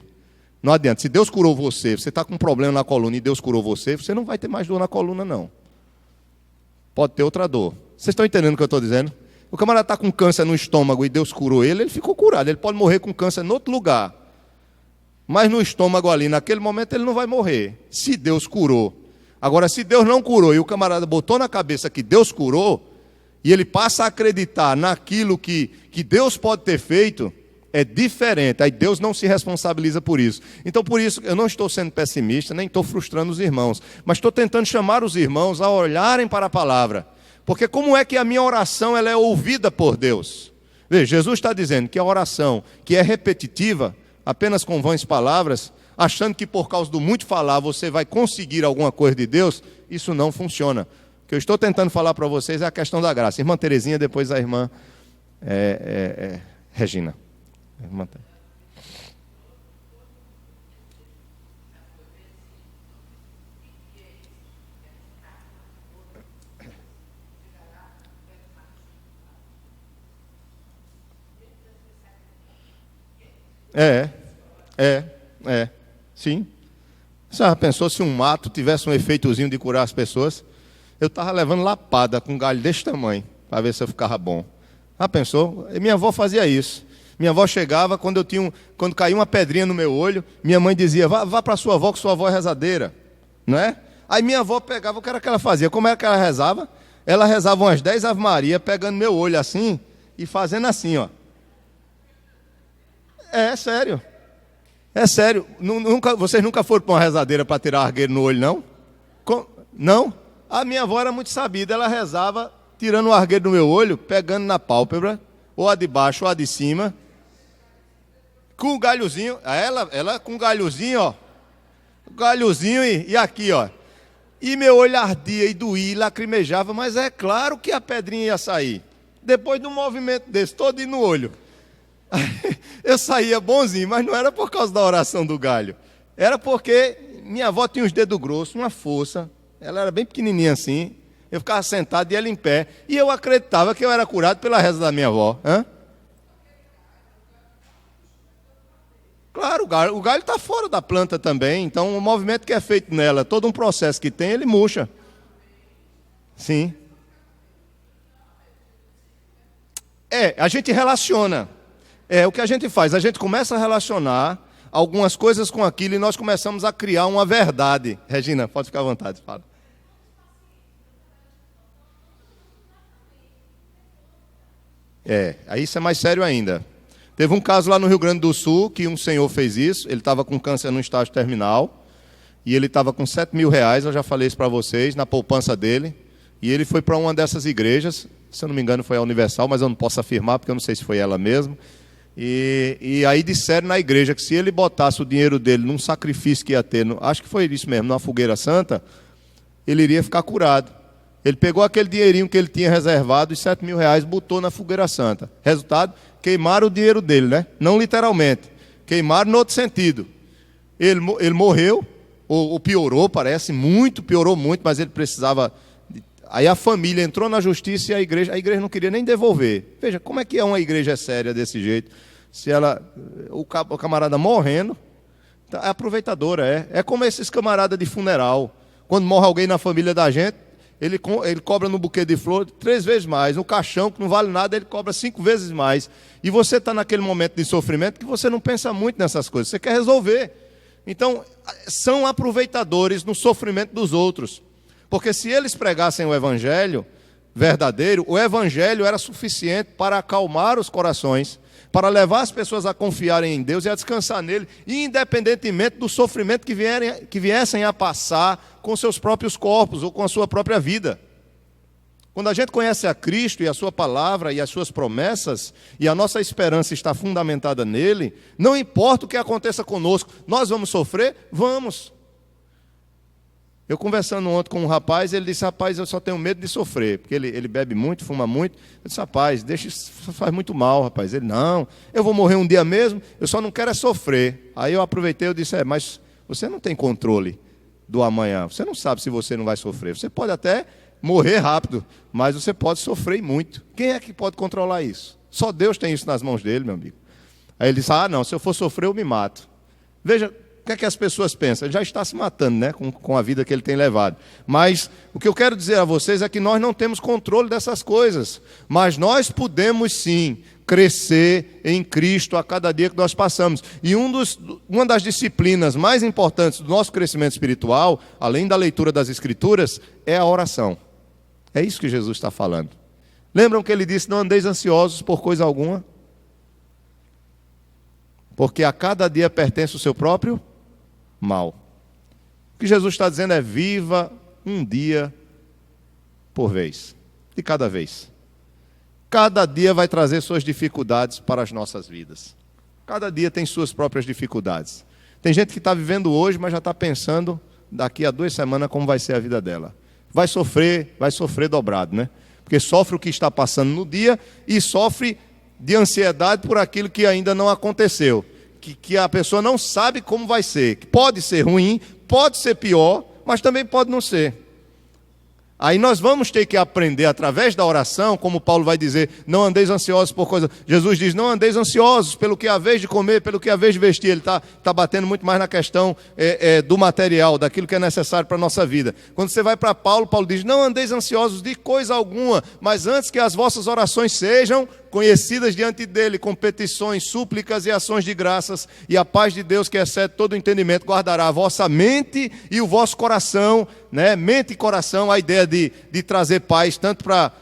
Não adianta. Se Deus curou você, você está com um problema na coluna e Deus curou você, você não vai ter mais dor na coluna, não. Pode ter outra dor. Vocês estão entendendo o que eu estou dizendo? O camarada está com câncer no estômago e Deus curou ele ficou curado. Ele pode morrer com câncer em outro lugar. Mas no estômago ali, naquele momento, ele não vai morrer. Se Deus curou. Agora, se Deus não curou e o camarada botou na cabeça que Deus curou, e ele passa a acreditar naquilo que Deus pode ter feito, é diferente. Aí Deus não se responsabiliza por isso. Então, por isso, eu não estou sendo pessimista, nem estou frustrando os irmãos. Mas estou tentando chamar os irmãos a olharem para a palavra. Porque como é que a minha oração ela é ouvida por Deus? Veja, Jesus está dizendo que a oração que é repetitiva, apenas com vãs palavras, achando que por causa do muito falar você vai conseguir alguma coisa de Deus, isso não funciona. O que eu estou tentando falar para vocês é a questão da graça. Irmã Terezinha, depois a irmã Regina. Irmã sim. Você já pensou se um mato tivesse um efeitozinho de curar as pessoas? Eu estava levando lapada com um galho desse tamanho, para ver se eu ficava bom. Já pensou? E minha avó fazia isso. Minha avó chegava, quando caía uma pedrinha no meu olho, minha mãe dizia, vá para sua avó, que sua avó é rezadeira. Não é? Aí minha avó pegava, o que era que ela fazia? Como era que ela rezava? Ela rezava umas 10 Ave Maria, pegando meu olho assim, e fazendo assim, ó. É sério. É sério. Vocês nunca foram para uma rezadeira para tirar argueiro no olho, não? Não? A minha avó era muito sabida. Ela rezava, tirando o argueiro do meu olho, pegando na pálpebra, ou a de baixo ou a de cima, com o galhozinho. Ela com o galhozinho, ó. Galhozinho e aqui, ó. E meu olho ardia e doía e lacrimejava, mas é claro que a pedrinha ia sair. Depois de um movimento desse, todo no olho. Eu saía bonzinho, mas não era por causa da oração do galho. Era porque minha avó tinha os dedos grossos, uma força. Ela era bem pequenininha assim. Eu ficava sentado e ela em pé. E eu acreditava que eu era curado pela reza da minha avó. Claro, o galho está fora da planta também. Então o movimento que é feito nela, todo um processo que tem, ele murcha. Sim. A gente relaciona. O que a gente faz? A gente começa a relacionar algumas coisas com aquilo e nós começamos a criar uma verdade. Regina, pode ficar à vontade, fala. Aí isso é mais sério ainda. Teve um caso lá no Rio Grande do Sul que um senhor fez isso. Ele estava com câncer no estágio terminal e ele estava com R$7.000, eu já falei isso para vocês, na poupança dele. E ele foi para uma dessas igrejas, se eu não me engano foi a Universal, mas eu não posso afirmar porque eu não sei se foi ela mesmo. E aí disseram na igreja que se ele botasse o dinheiro dele num sacrifício que ia ter, acho que foi isso mesmo, numa fogueira santa, ele iria ficar curado. Ele pegou aquele dinheirinho que ele tinha reservado, os 7 mil reais, botou na fogueira santa. Resultado, queimaram o dinheiro dele, né? Não literalmente, queimaram no outro sentido. Ele morreu, ou piorou, parece, piorou muito, mas ele precisava... Aí a família entrou na justiça e a igreja não queria nem devolver. Veja, como é que é uma igreja séria desse jeito? Se o camarada morrendo, é aproveitadora, é como esses camaradas de funeral. Quando morre alguém na família da gente, ele cobra no buquê de flor 3 vezes mais. No caixão, que não vale nada, ele cobra 5 vezes mais. E você está naquele momento de sofrimento que você não pensa muito nessas coisas, você quer resolver. Então, são aproveitadores no sofrimento dos outros. Porque se eles pregassem o evangelho verdadeiro, o evangelho era suficiente para acalmar os corações, para levar as pessoas a confiarem em Deus e a descansar nele, independentemente do sofrimento que viessem a passar com seus próprios corpos ou com a sua própria vida. Quando a gente conhece a Cristo e a sua palavra e as suas promessas, e a nossa esperança está fundamentada nele, não importa o que aconteça conosco, nós vamos sofrer? Vamos. Eu conversando ontem com um rapaz, ele disse, rapaz, eu só tenho medo de sofrer, porque ele bebe muito, fuma muito. Eu disse, rapaz, deixa isso, faz muito mal, rapaz. Ele, não, eu vou morrer um dia mesmo, eu só não quero é sofrer. Aí eu aproveitei e disse, mas você não tem controle do amanhã, você não sabe se você não vai sofrer. Você pode até morrer rápido, mas você pode sofrer muito. Quem é que pode controlar isso? Só Deus tem isso nas mãos dele, meu amigo. Aí ele disse, não, se eu for sofrer eu me mato. Veja, o que é que as pessoas pensam? Ele já está se matando, né, com a vida que ele tem levado. Mas o que eu quero dizer a vocês é que nós não temos controle dessas coisas. Mas nós podemos sim crescer em Cristo a cada dia que nós passamos. E uma das disciplinas mais importantes do nosso crescimento espiritual, além da leitura das Escrituras, é a oração. É isso que Jesus está falando. Lembram que ele disse, não andeis ansiosos por coisa alguma? Porque a cada dia pertence o seu próprio mal. O que Jesus está dizendo é, viva um dia por vez, de cada vez. Cada dia vai trazer suas dificuldades para as nossas vidas. Cada dia tem suas próprias dificuldades. Tem gente que está vivendo hoje, mas já está pensando daqui a 2 semanas como vai ser a vida dela. Vai sofrer dobrado, né? Porque sofre o que está passando no dia e sofre de ansiedade por aquilo que ainda não aconteceu. Que a pessoa não sabe como vai ser. Que pode ser ruim, pode ser pior, mas também pode não ser. Aí nós vamos ter que aprender através da oração, como Paulo vai dizer, não andeis ansiosos por coisa. Jesus diz, não andeis ansiosos pelo que haveis de comer, pelo que haveis de vestir. Ele está batendo muito mais na questão do material, daquilo que é necessário para a nossa vida. Quando você vai para Paulo, Paulo diz, não andeis ansiosos de coisa alguma, mas antes que as vossas orações sejam conhecidas diante dele, com petições, súplicas e ações de graças, e a paz de Deus, que excede todo o entendimento, guardará a vossa mente e o vosso coração, né? Mente e coração, a ideia de trazer paz, tanto para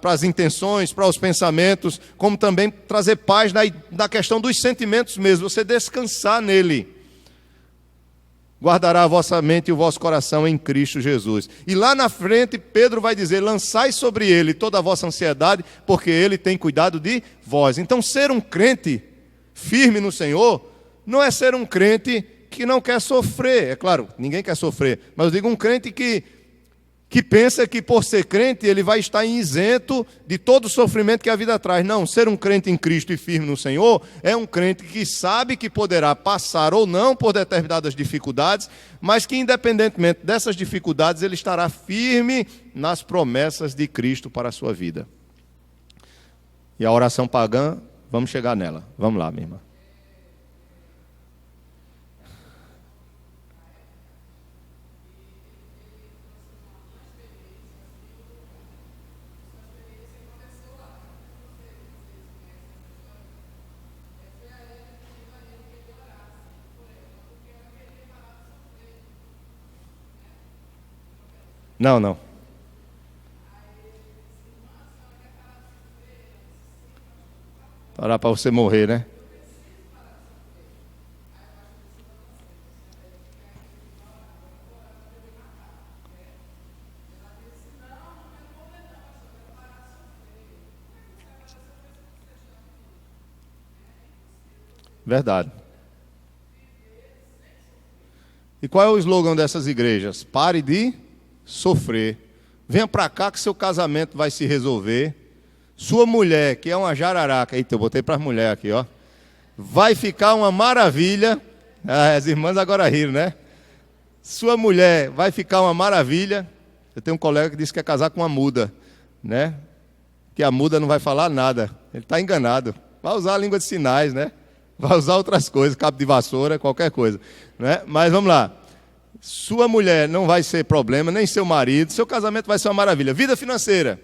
as intenções, para os pensamentos, como também trazer paz na questão dos sentimentos mesmo, você descansar nele. Guardará a vossa mente e o vosso coração em Cristo Jesus. E lá na frente, Pedro vai dizer, lançai sobre ele toda a vossa ansiedade, porque ele tem cuidado de vós. Então, ser um crente firme no Senhor, não é ser um crente que não quer sofrer. É claro, ninguém quer sofrer, mas eu digo um crente que pensa que por ser crente ele vai estar isento de todo o sofrimento que a vida traz. Não, ser um crente em Cristo e firme no Senhor é um crente que sabe que poderá passar ou não por determinadas dificuldades, mas que independentemente dessas dificuldades ele estará firme nas promessas de Cristo para a sua vida. E a oração pagã, vamos chegar nela. Vamos lá, minha irmã. Não. Parar para você morrer, né? Verdade. E qual é o slogan dessas igrejas? Pare de sofrer. Venha para cá que seu casamento vai se resolver. Sua mulher, que é uma jararaca, eita, eu botei para as mulheres aqui, ó, vai ficar uma maravilha. As irmãs agora riram, né? Sua mulher vai ficar uma maravilha. Eu tenho um colega que disse que quer casar com uma muda, né? Que a muda não vai falar nada. Ele está enganado. Vai usar a língua de sinais, né? Vai usar outras coisas, cabo de vassoura, qualquer coisa, né? Mas vamos lá. Sua mulher não vai ser problema, nem seu marido. Seu casamento vai ser uma maravilha. Vida financeira.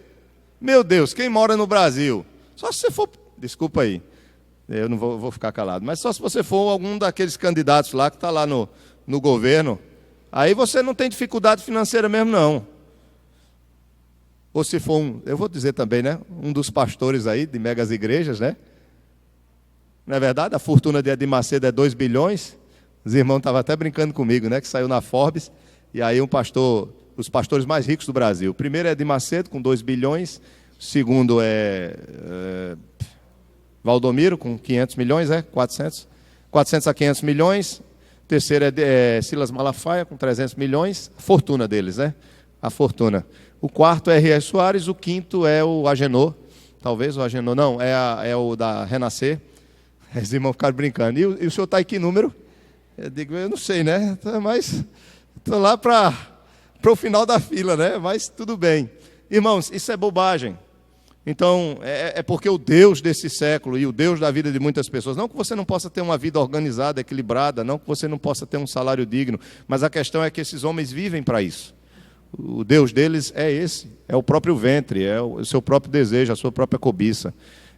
Meu Deus, quem mora no Brasil? Só se você for... Desculpa aí. Eu não vou ficar calado. Mas só se você for algum daqueles candidatos lá que está lá no governo. Aí você não tem dificuldade financeira mesmo, não. Ou se for eu vou dizer também, né? Um dos pastores aí de megas igrejas, né? Não é verdade? A fortuna de Edir Macedo é 2 bilhões. Os irmãos estavam até brincando comigo, né? Que saiu na Forbes. E aí os pastores mais ricos do Brasil. O primeiro é Edir Macedo, com 2 bilhões. O segundo é Valdomiro, com 500 milhões, 400 a 500 milhões. O terceiro é Silas Malafaia, com 300 milhões. A fortuna deles, né? A fortuna. O quarto é R.R. Soares. O quinto é o Agenor. Talvez o Agenor, não, é o da Renascer. Os irmãos ficaram brincando. E o senhor está em que número? Eu digo, eu não sei, né? Mas estou lá para o final da fila, né? Mas tudo bem. Irmãos, isso é bobagem. Então, é porque o Deus desse século e o Deus da vida de muitas pessoas, não que você não possa ter uma vida organizada, equilibrada, não que você não possa ter um salário digno, mas a questão é que esses homens vivem para isso. O Deus deles é esse, é o próprio ventre, é o seu próprio desejo, a sua própria cobiça.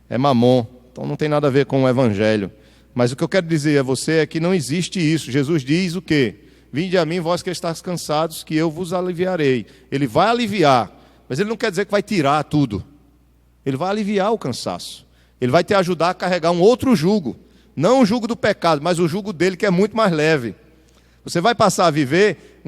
É mamon, então não tem nada a ver com o evangelho. Mas o que eu quero dizer a você é que não existe isso. Jesus diz o quê? Vinde a mim, vós que estáis cansados, que eu vos aliviarei. Ele vai aliviar, mas ele não quer dizer que vai tirar tudo. Ele vai aliviar o cansaço. Ele vai te ajudar a carregar um outro jugo. Não o jugo do pecado, mas o jugo dele que é muito mais leve. Você vai passar a viver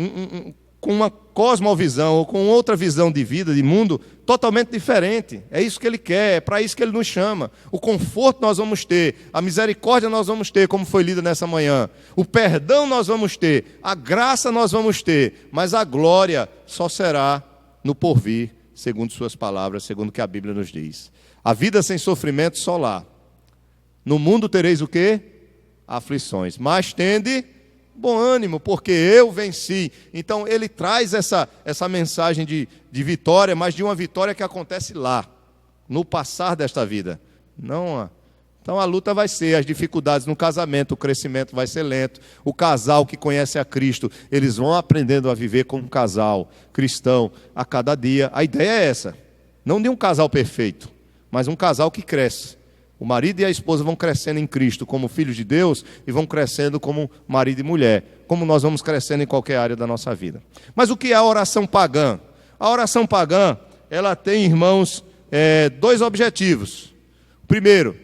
com uma cosmovisão ou com outra visão de vida, de mundo, totalmente diferente. É isso que ele quer, é para isso que ele nos chama. O conforto nós vamos ter, a misericórdia nós vamos ter, como foi lida nessa manhã. O perdão nós vamos ter, a graça nós vamos ter, mas a glória só será no porvir, segundo suas palavras, segundo o que a Bíblia nos diz. A vida sem sofrimento só lá. No mundo tereis o quê? Aflições. Mas tende bom ânimo, porque eu venci. Então ele traz essa mensagem de vitória, mas de uma vitória que acontece lá, no passar desta vida. Não. Então a luta vai ser, as dificuldades no casamento, o crescimento vai ser lento. O casal que conhece a Cristo, eles vão aprendendo a viver como um casal cristão a cada dia. A ideia é essa, não de um casal perfeito, mas um casal que cresce. O marido e a esposa vão crescendo em Cristo como filhos de Deus e vão crescendo como marido e mulher, como nós vamos crescendo em qualquer área da nossa vida. Mas o que é a oração pagã? A oração pagã, ela tem, irmãos, 2 objetivos. Primeiro,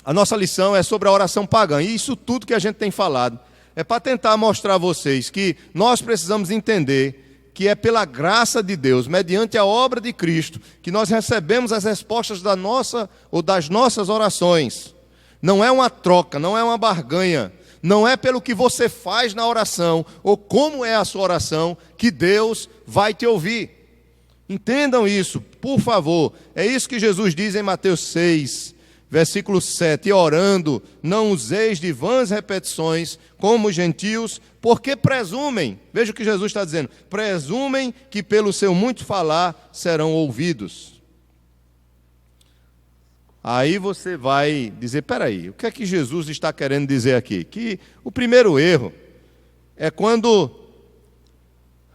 a nossa lição é sobre a oração pagã, e isso tudo que a gente tem falado é para tentar mostrar a vocês que nós precisamos entender que é pela graça de Deus, mediante a obra de Cristo, que nós recebemos as respostas das nossas orações. Não é uma troca, não é uma barganha, não é pelo que você faz na oração, ou como é a sua oração, que Deus vai te ouvir. Entendam isso, por favor. É isso que Jesus diz em Mateus 6, versículo 7, e orando, não useis de vãs repetições, como os gentios, porque presumem, veja o que Jesus está dizendo, presumem que pelo seu muito falar serão ouvidos. Aí você vai dizer, peraí, o que é que Jesus está querendo dizer aqui? Que o primeiro erro é quando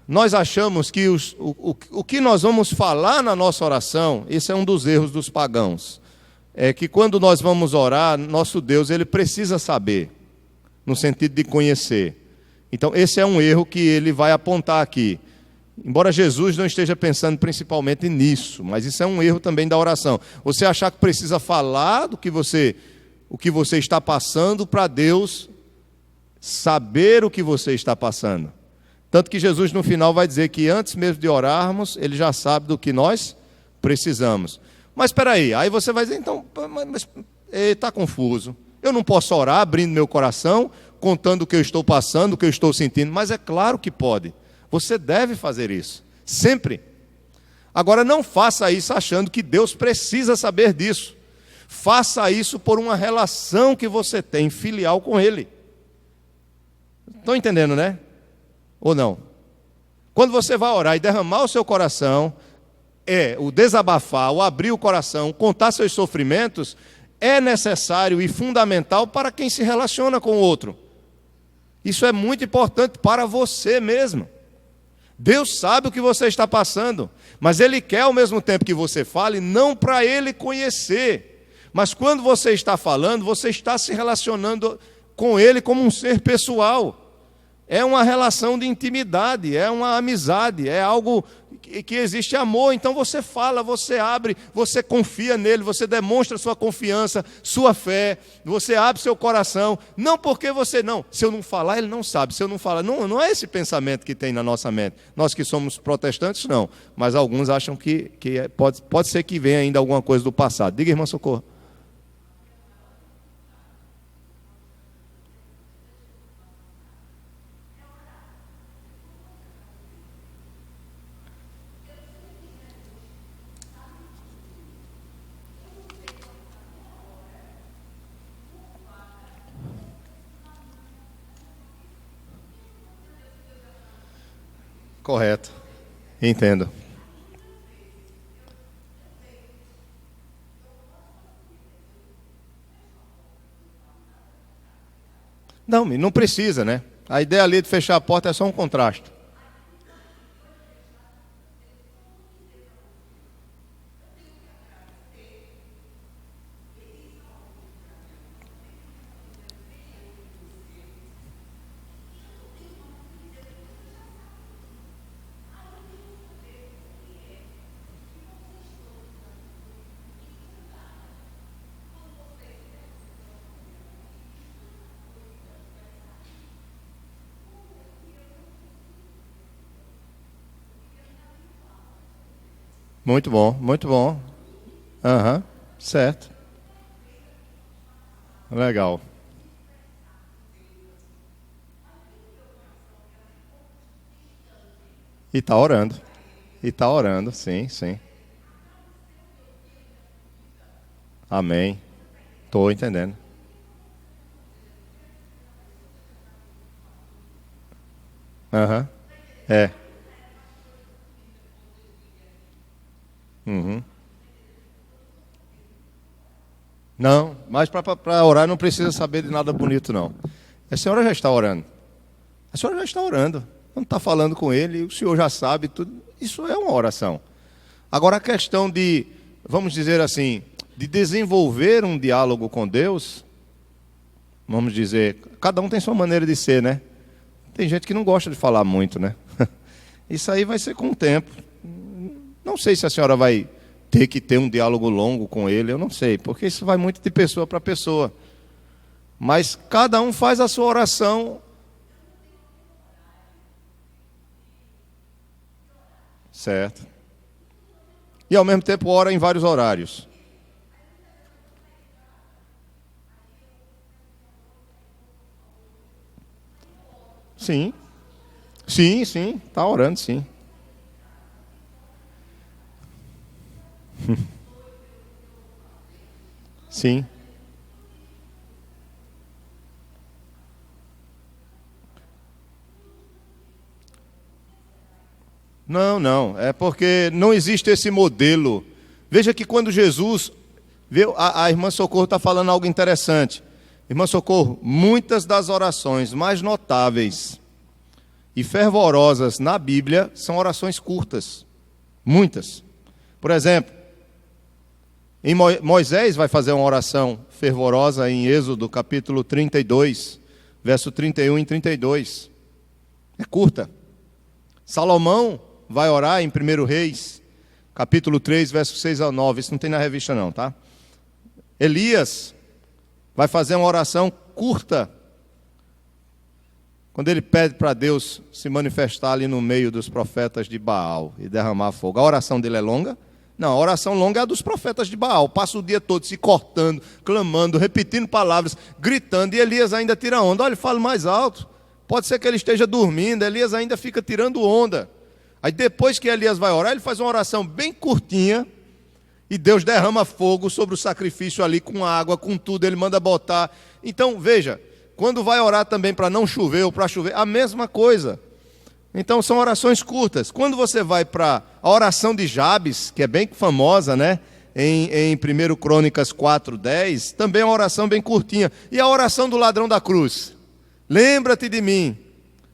nós achamos que o que nós vamos falar na nossa oração, esse é um dos erros dos pagãos. É que quando nós vamos orar, nosso Deus, ele precisa saber, no sentido de conhecer. Então, esse é um erro que ele vai apontar aqui. Embora Jesus não esteja pensando principalmente nisso, mas isso é um erro também da oração. Você achar que precisa falar o que você está passando para Deus saber o que você está passando. Tanto que Jesus no final vai dizer que antes mesmo de orarmos, ele já sabe do que nós precisamos. Mas espera aí você vai dizer, então, mas está confuso. Eu não posso orar abrindo meu coração, contando o que eu estou passando, o que eu estou sentindo, mas é claro que pode. Você deve fazer isso, sempre. Agora, não faça isso achando que Deus precisa saber disso. Faça isso por uma relação que você tem filial com Ele. Estão entendendo, né? Ou não? Quando você vai orar e derramar o seu coração, o desabafar, o abrir o coração, contar seus sofrimentos, é necessário e fundamental para quem se relaciona com o outro. Isso é muito importante para você mesmo. Deus sabe o que você está passando, mas Ele quer ao mesmo tempo que você fale, não para Ele conhecer. Mas quando você está falando, você está se relacionando com Ele como um ser pessoal. É uma relação de intimidade, é uma amizade, é algo que existe amor. Então você fala, você abre, você confia nele, você demonstra sua confiança, sua fé, você abre seu coração. Não porque você não, se eu não falar, ele não sabe. Se eu não falar, não é esse pensamento que tem na nossa mente. Nós que somos protestantes, não. Mas alguns acham que pode ser que venha ainda alguma coisa do passado. Diga, irmã Socorro. Correto. Entendo. Não precisa, né? A ideia ali de fechar a porta é só um contraste. Muito bom, muito bom. Aham, certo. Legal. E está orando. E está orando, sim, sim. Amém. Estou entendendo. Aham. É. Uhum. Não, mas para orar não precisa saber de nada bonito, não. A senhora já está orando. A senhora já está orando. Não está falando com ele, o senhor já sabe tudo. Isso é uma oração. Agora a questão de, vamos dizer assim, de desenvolver um diálogo com Deus, vamos dizer, cada um tem sua maneira de ser, né? Tem gente que não gosta de falar muito, né? Isso aí vai ser com o tempo. Não sei se a senhora vai ter que ter um diálogo longo com ele, eu não sei, porque isso vai muito de pessoa para pessoa. Mas cada um faz a sua oração. Certo. E ao mesmo tempo ora em vários horários. Sim. Sim, sim, está orando, sim. Sim. Não. É porque não existe esse modelo. Veja que quando Jesus veio, a irmã Socorro está falando algo interessante. Irmã Socorro, muitas das orações mais notáveis e fervorosas na Bíblia são orações curtas. Muitas. Por exemplo, Moisés vai fazer uma oração fervorosa em Êxodo capítulo 32, verso 31 e 32. É curta. Salomão vai orar em 1 Reis, capítulo 3, verso 6 ao 9. Isso não tem na revista não, tá? Elias vai fazer uma oração curta, quando ele pede para Deus se manifestar ali no meio dos profetas de Baal e derramar fogo. A oração dele é longa, Não, a oração longa é a dos profetas de Baal. Passa o dia todo se cortando, clamando, repetindo palavras, gritando. E Elias ainda tira onda. Olha, fala mais alto. Pode ser que ele esteja dormindo. Elias ainda fica tirando onda. Aí depois que Elias vai orar, ele faz uma oração bem curtinha. E Deus derrama fogo sobre o sacrifício ali, com água, com tudo. Ele manda botar. Então, veja, quando vai orar também para não chover ou para chover, a mesma coisa. Então são orações curtas. Quando você vai para a oração de Jabes, que é bem famosa, né? Em 1 Crônicas 4:10, também é uma oração bem curtinha. E a oração do ladrão da cruz? Lembra-te de mim,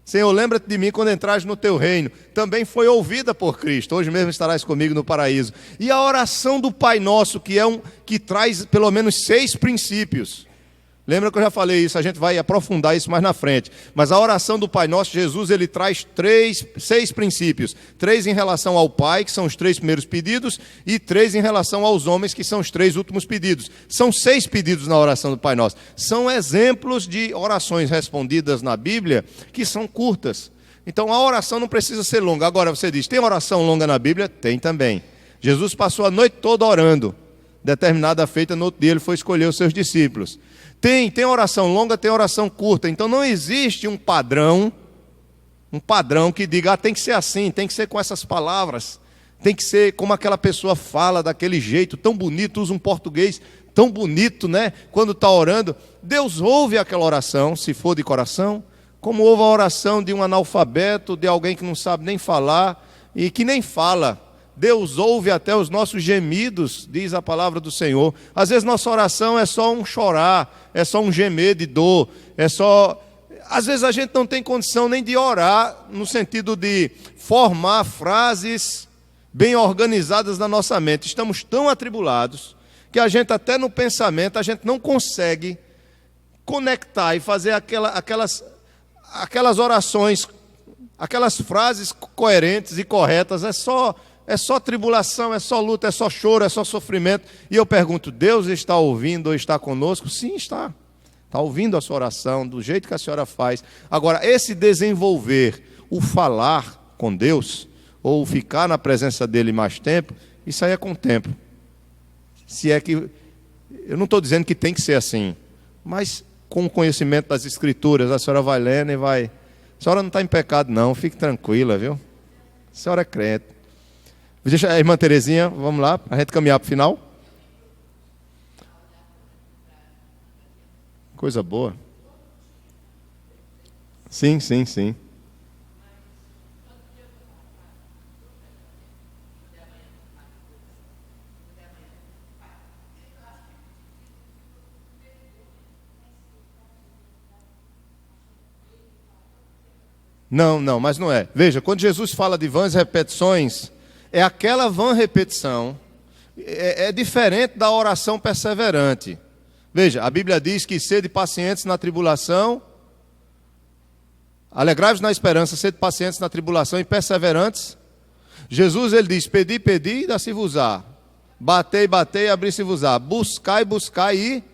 Senhor, lembra-te de mim quando entrares no teu reino. Também foi ouvida por Cristo. Hoje mesmo estarás comigo no paraíso. E a oração do Pai Nosso, que traz pelo menos 6 princípios. Lembra que eu já falei isso, a gente vai aprofundar isso mais na frente. Mas a oração do Pai Nosso, Jesus, ele traz 6 princípios. 3 em relação ao Pai, que são os 3 primeiros pedidos, e 3 em relação aos homens, que são os 3 últimos pedidos. São 6 pedidos na oração do Pai Nosso. São exemplos de orações respondidas na Bíblia, que são curtas. Então a oração não precisa ser longa. Agora você diz, tem oração longa na Bíblia? Tem também. Jesus passou a noite toda orando. Determinada feita, no outro dia ele foi escolher os seus discípulos. Tem oração longa, tem oração curta. Então não existe um padrão que diga, tem que ser assim, tem que ser com essas palavras, tem que ser como aquela pessoa fala, daquele jeito, tão bonito, usa um português tão bonito, né? Quando está orando, Deus ouve aquela oração, se for de coração, como ouve a oração de um analfabeto, de alguém que não sabe nem falar e que nem fala. Deus ouve até os nossos gemidos, diz a palavra do Senhor. Às vezes nossa oração é só um chorar, é só um gemer de dor, às vezes a gente não tem condição nem de orar, no sentido de formar frases bem organizadas na nossa mente. Estamos tão atribulados, que a gente até no pensamento, a gente não consegue conectar e fazer aquelas orações, aquelas frases coerentes e corretas. É só tribulação, é só luta, é só choro, é só sofrimento. E eu pergunto, Deus está ouvindo ou está conosco? Sim, está. Está ouvindo a sua oração, do jeito que a senhora faz. Agora, esse desenvolver, o falar com Deus, ou ficar na presença dele mais tempo, isso aí é com o tempo. Se é que, eu não estou dizendo que tem que ser assim, mas com o conhecimento das Escrituras, a senhora vai lendo e vai... A senhora não está em pecado não, fique tranquila, viu? A senhora é crente. Deixa a irmã Terezinha, vamos lá, para a gente caminhar para o final. Coisa boa. Sim. Não, mas não é. Veja, quando Jesus fala de vãs repetições, é aquela vã repetição, é diferente da oração perseverante. Veja, a Bíblia diz que sede pacientes na tribulação, alegrai-vos na esperança, sede pacientes na tribulação e perseverantes. Jesus, ele diz, pedi, e dá-se-vos-á. Batei, abri-se-vos-á. Buscai e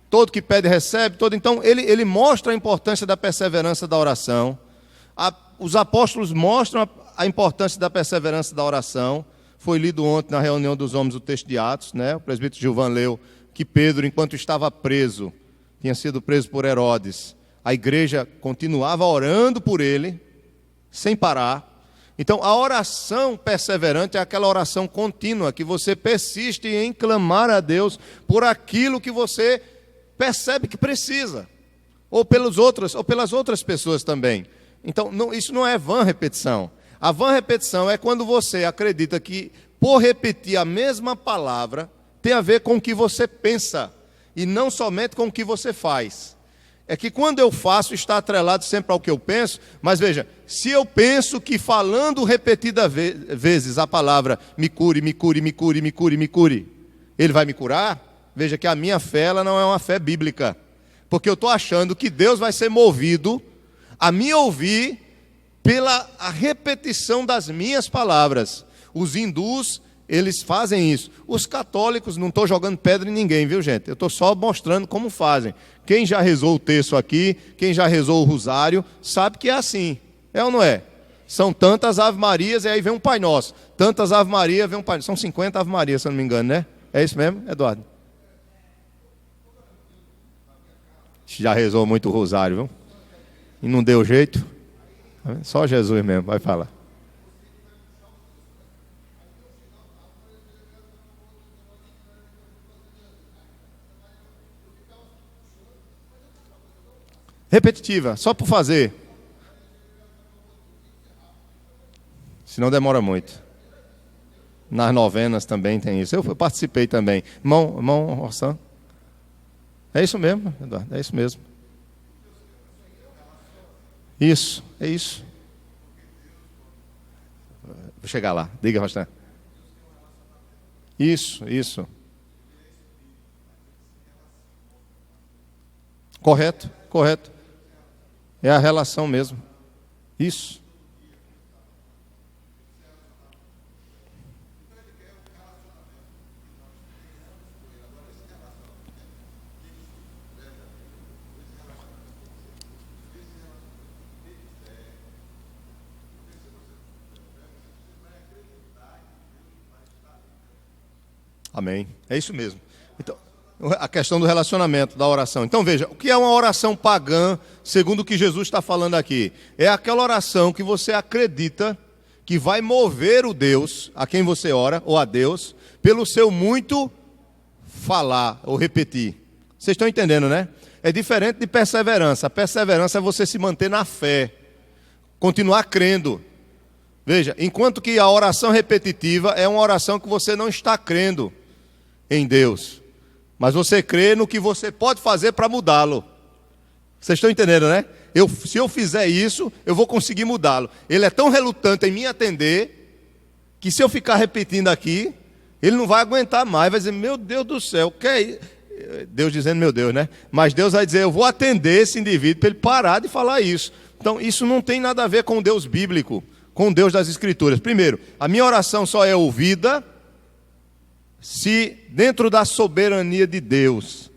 todo que pede recebe. Então, ele mostra a importância da perseverança da oração. Os apóstolos mostram a importância da perseverança da oração. Foi lido ontem na reunião dos homens o texto de Atos, né? O presbítero Gilvan leu que Pedro, enquanto estava preso, tinha sido preso por Herodes, a igreja continuava orando por ele, sem parar. Então, a oração perseverante é aquela oração contínua, que você persiste em clamar a Deus por aquilo que você percebe que precisa, ou pelas outras pessoas também. Então, isso não é vã repetição. A vã repetição é quando você acredita que, por repetir a mesma palavra, tem a ver com o que você pensa, e não somente com o que você faz. É que quando eu faço, está atrelado sempre ao que eu penso, mas veja, se eu penso que falando repetidas vezes a palavra me cure, ele vai me curar, veja que a minha fé ela não é uma fé bíblica, porque eu estou achando que Deus vai ser movido a me ouvir pela a repetição das minhas palavras. Os hindus, eles fazem isso. Os católicos, não estou jogando pedra em ninguém, viu gente? Eu estou só mostrando como fazem. Quem já rezou o terço aqui, quem já rezou o rosário, sabe que é assim. É ou não é? São tantas Ave Marias, e aí vem um Pai Nosso. Tantas Ave Maria, vem um Pai Nosso. São 50 Ave Marias, se eu não me engano, né? É isso mesmo, Eduardo? Já rezou muito o rosário, viu? E não deu jeito. Só Jesus mesmo, vai falar. Repetitiva, só por fazer. Senão demora muito. Nas novenas também tem isso. Eu participei também. Irmão Orsan. É isso mesmo, Eduardo, é isso mesmo. Isso, é isso. Vou chegar lá. Diga, Rostan. Isso. Correto. É a relação mesmo. Isso. Amém. É isso mesmo. Então, a questão do relacionamento, da oração. Então veja, o que é uma oração pagã, segundo o que Jesus está falando aqui? É aquela oração que você acredita que vai mover o Deus a quem você ora, ou a Deus, pelo seu muito falar ou repetir. Vocês estão entendendo, né? É diferente de perseverança. A perseverança é você se manter na fé, continuar crendo. Veja, enquanto que a oração repetitiva é uma oração que você não está crendo em Deus, mas você crê no que você pode fazer para mudá-lo. Vocês estão entendendo, né? Se eu fizer isso, eu vou conseguir mudá-lo. Ele é tão relutante em me atender, que se eu ficar repetindo aqui, ele não vai aguentar mais, vai dizer, meu Deus do céu, que é isso? Deus dizendo, meu Deus, né? Mas Deus vai dizer, eu vou atender esse indivíduo para ele parar de falar isso. Então, isso não tem nada a ver com o Deus bíblico, com o Deus das Escrituras. Primeiro, a minha oração só é ouvida se dentro da soberania de Deus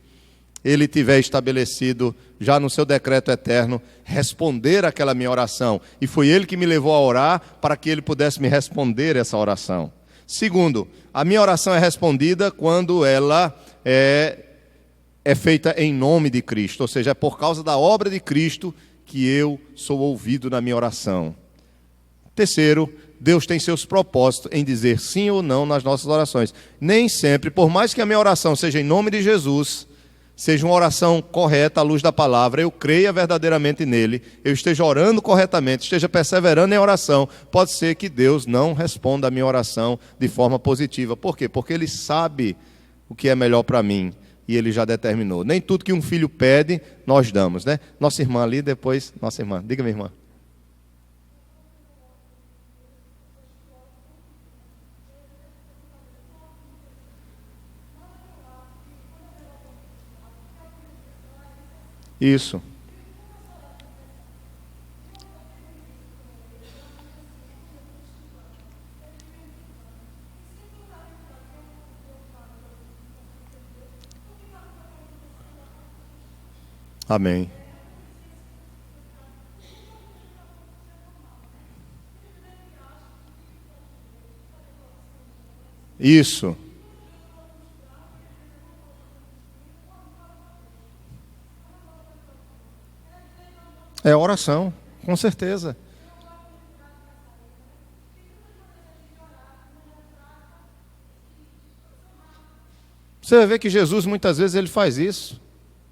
Ele tiver estabelecido já no seu decreto eterno responder aquela minha oração, e foi Ele que me levou a orar para que Ele pudesse me responder essa oração. Segundo, a minha oração é respondida quando ela é feita em nome de Cristo, ou seja, é por causa da obra de Cristo que eu sou ouvido na minha oração. Terceiro, Deus tem seus propósitos em dizer sim ou não nas nossas orações. Nem sempre, por mais que a minha oração seja em nome de Jesus, seja uma oração correta à luz da palavra, eu creia verdadeiramente nele, eu esteja orando corretamente, esteja perseverando em oração, pode ser que Deus não responda a minha oração de forma positiva. Por quê? Porque Ele sabe o que é melhor para mim e Ele já determinou. Nem tudo que um filho pede, nós damos, né? Nossa irmã ali, depois, nossa irmã, diga minha irmã. Isso. Amém. Isso. É oração, com certeza. Você vai ver que Jesus muitas vezes ele faz isso.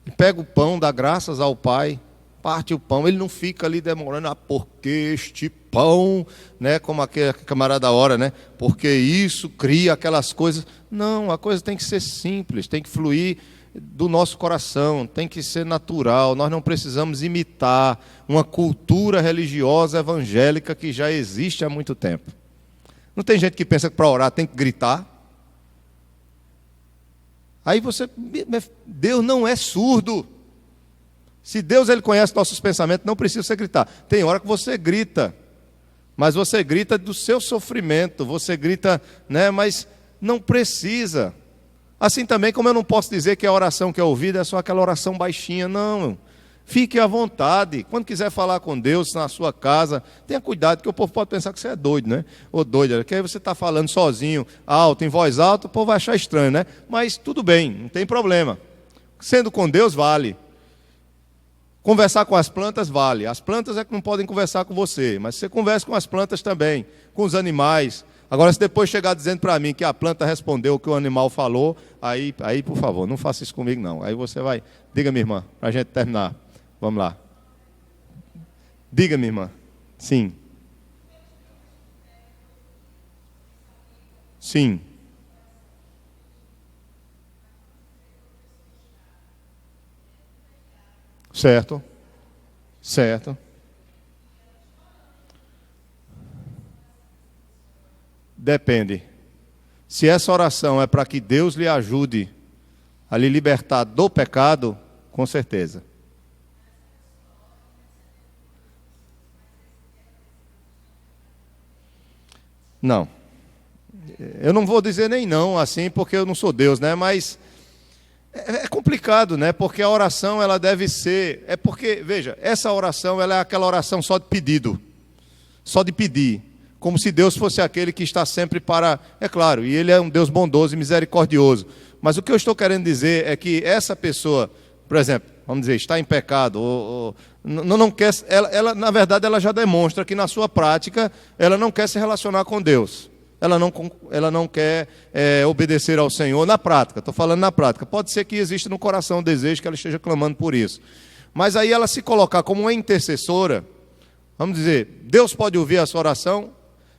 Ele pega o pão, dá graças ao Pai, parte o pão, ele não fica ali demorando, porque este pão, né, como aquele camarada ora, né, porque isso cria aquelas coisas. Não, a coisa tem que ser simples, tem que fluir do nosso coração, tem que ser natural. Nós não precisamos imitar uma cultura religiosa evangélica que já existe há muito tempo. Não tem gente que pensa que para orar tem que gritar. Aí Deus não é surdo. Se Deus ele conhece nossos pensamentos, não precisa você gritar. Tem hora que você grita, mas você grita do seu sofrimento, você grita, né, mas não precisa. Assim também como eu não posso dizer que a oração que é ouvida é só aquela oração baixinha, não. Fique à vontade. Quando quiser falar com Deus na sua casa, tenha cuidado, que o povo pode pensar que você é doido, né? Ou doida, que aí você está falando sozinho, alto, em voz alta, o povo vai achar estranho, né? Mas tudo bem, não tem problema. Sendo com Deus, vale. Conversar com as plantas, vale. As plantas é que não podem conversar com você, mas você conversa com as plantas também, com os animais. Agora, se depois chegar dizendo para mim que a planta respondeu o que o animal falou, aí, por favor, não faça isso comigo, não. Aí você vai... Diga, minha irmã, para a gente terminar. Vamos lá. Diga, minha irmã. Sim. Sim. Certo. Certo. Depende. Se essa oração é para que Deus lhe ajude a lhe libertar do pecado, com certeza. Não. Eu não vou dizer nem não, assim, porque eu não sou Deus, né? Mas é complicado, né? Porque a oração, ela deve ser... É porque, veja, essa oração, ela é aquela oração só de pedido. Só de pedir. Como se Deus fosse aquele que está sempre para... É claro, e Ele é um Deus bondoso e misericordioso. Mas o que eu estou querendo dizer é que essa pessoa, por exemplo, vamos dizer, está em pecado, não quer... na verdade, ela já demonstra que na sua prática, ela não quer se relacionar com Deus. Ela não quer obedecer ao Senhor na prática. Estou falando na prática. Pode ser que exista no coração o desejo que ela esteja clamando por isso. Mas aí ela se colocar como uma intercessora, vamos dizer, Deus pode ouvir a sua oração?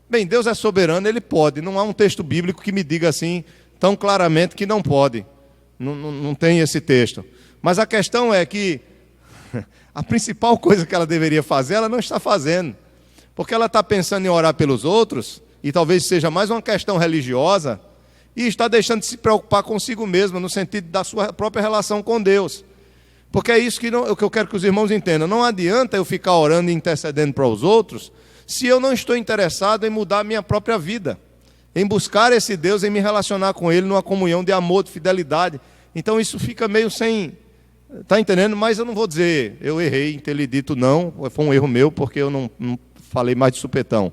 Bem, Deus é soberano, Ele pode. Não há um texto bíblico que me diga assim, tão claramente que não pode. Não tem esse texto. Mas a questão é que a principal coisa que ela deveria fazer, ela não está fazendo. Porque ela está pensando em orar pelos outros, e talvez seja mais uma questão religiosa, e está deixando de se preocupar consigo mesma, no sentido da sua própria relação com Deus. Porque é isso que eu quero que os irmãos entendam. Não adianta eu ficar orando e intercedendo para os outros, se eu não estou interessado em mudar a minha própria vida, em buscar esse Deus, em me relacionar com Ele numa comunhão de amor, de fidelidade. Então isso fica meio sem... Está entendendo? Mas eu não vou dizer, eu errei em ter lhe dito não, foi um erro meu, porque eu não falei mais de supetão.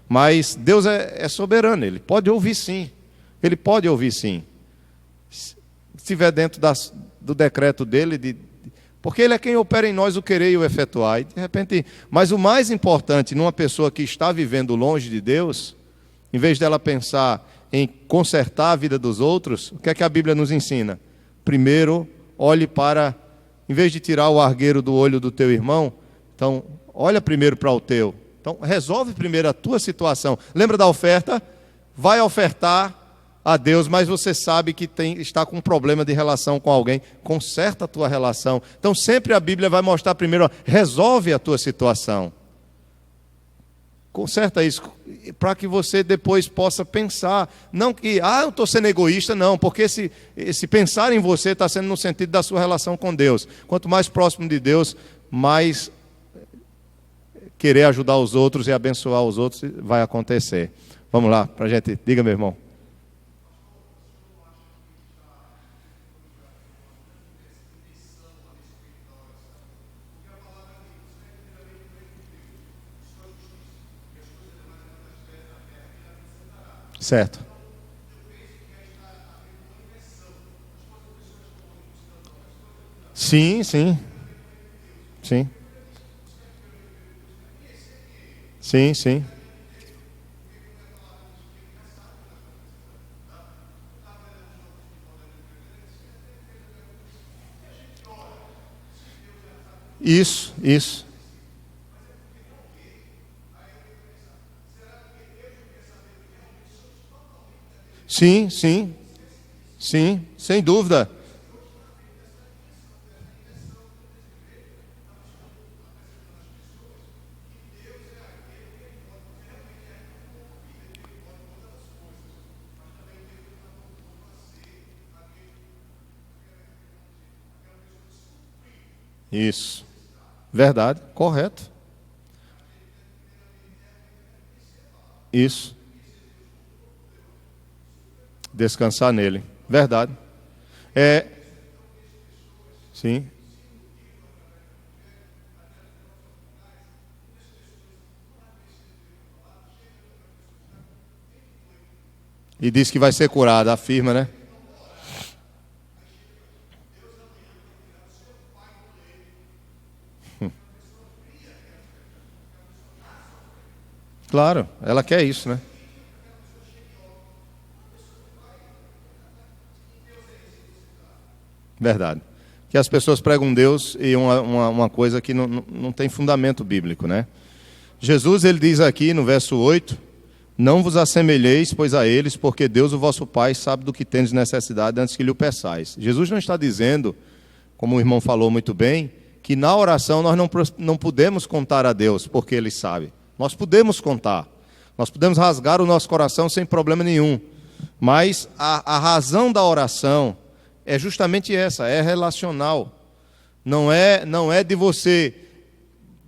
Mas Deus é soberano, Ele pode ouvir sim. Ele pode ouvir sim. Se estiver dentro do decreto dEle, porque Ele é quem opera em nós o querer e o efetuar. E de repente, mas o mais importante numa pessoa que está vivendo longe de Deus, em vez dela pensar em consertar a vida dos outros, o que é que a Bíblia nos ensina? Primeiro, olhe para, em vez de tirar o argueiro do olho do teu irmão, então, olha primeiro para o teu. Então, resolve primeiro a tua situação. Lembra da oferta? Vai ofertar a Deus, mas você sabe que está com um problema de relação com alguém. Conserta a tua relação. Então, sempre a Bíblia vai mostrar primeiro, ó, resolve a tua situação. Conserta isso, para que você depois possa pensar. Não que, eu estou sendo egoísta, não, porque esse pensar em você está sendo no sentido da sua relação com Deus. Quanto mais próximo de Deus, mais querer ajudar os outros e abençoar os outros vai acontecer. Vamos lá, para a gente. Diga, meu irmão. Certo. Sim, sim. Sim. Sim, sim. Isso. Sim, sim. Sim, sem dúvida. Isso. Verdade, correto. Isso. Descansar nele. Verdade. Sim. E diz que vai ser curado, afirma, né? Claro, ela quer isso, né? Verdade. Que as pessoas pregam Deus e uma coisa que não tem fundamento bíblico, né? Jesus, ele diz aqui no verso 8, não vos assemelheis, pois a eles, porque Deus, o vosso Pai, sabe do que tendes necessidade antes que lhe o peçais. Jesus não está dizendo, como o irmão falou muito bem, que na oração nós não podemos contar a Deus, porque Ele sabe. Nós podemos contar. Nós podemos rasgar o nosso coração sem problema nenhum. Mas a razão da oração é justamente essa, é relacional. Não é de você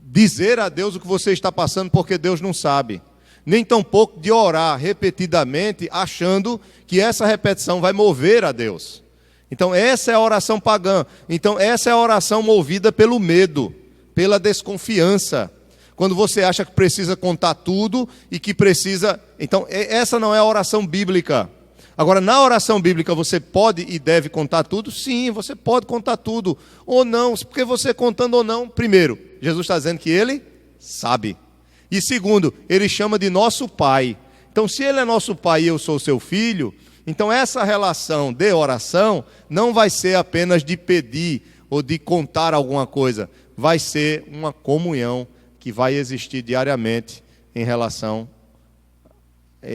dizer a Deus o que você está passando porque Deus não sabe. Nem tampouco de orar repetidamente achando que essa repetição vai mover a Deus. Então essa é a oração pagã. Então essa é a oração movida pelo medo, pela desconfiança. Quando você acha que precisa contar tudo e que precisa... Então essa não é a oração bíblica. Agora, na oração bíblica, você pode e deve contar tudo? Sim, você pode contar tudo. Ou não, porque você contando ou não, primeiro, Jesus está dizendo que Ele sabe. E segundo, Ele chama de nosso Pai. Então, se Ele é nosso Pai e eu sou seu filho, então essa relação de oração não vai ser apenas de pedir ou de contar alguma coisa. Vai ser uma comunhão que vai existir diariamente em relação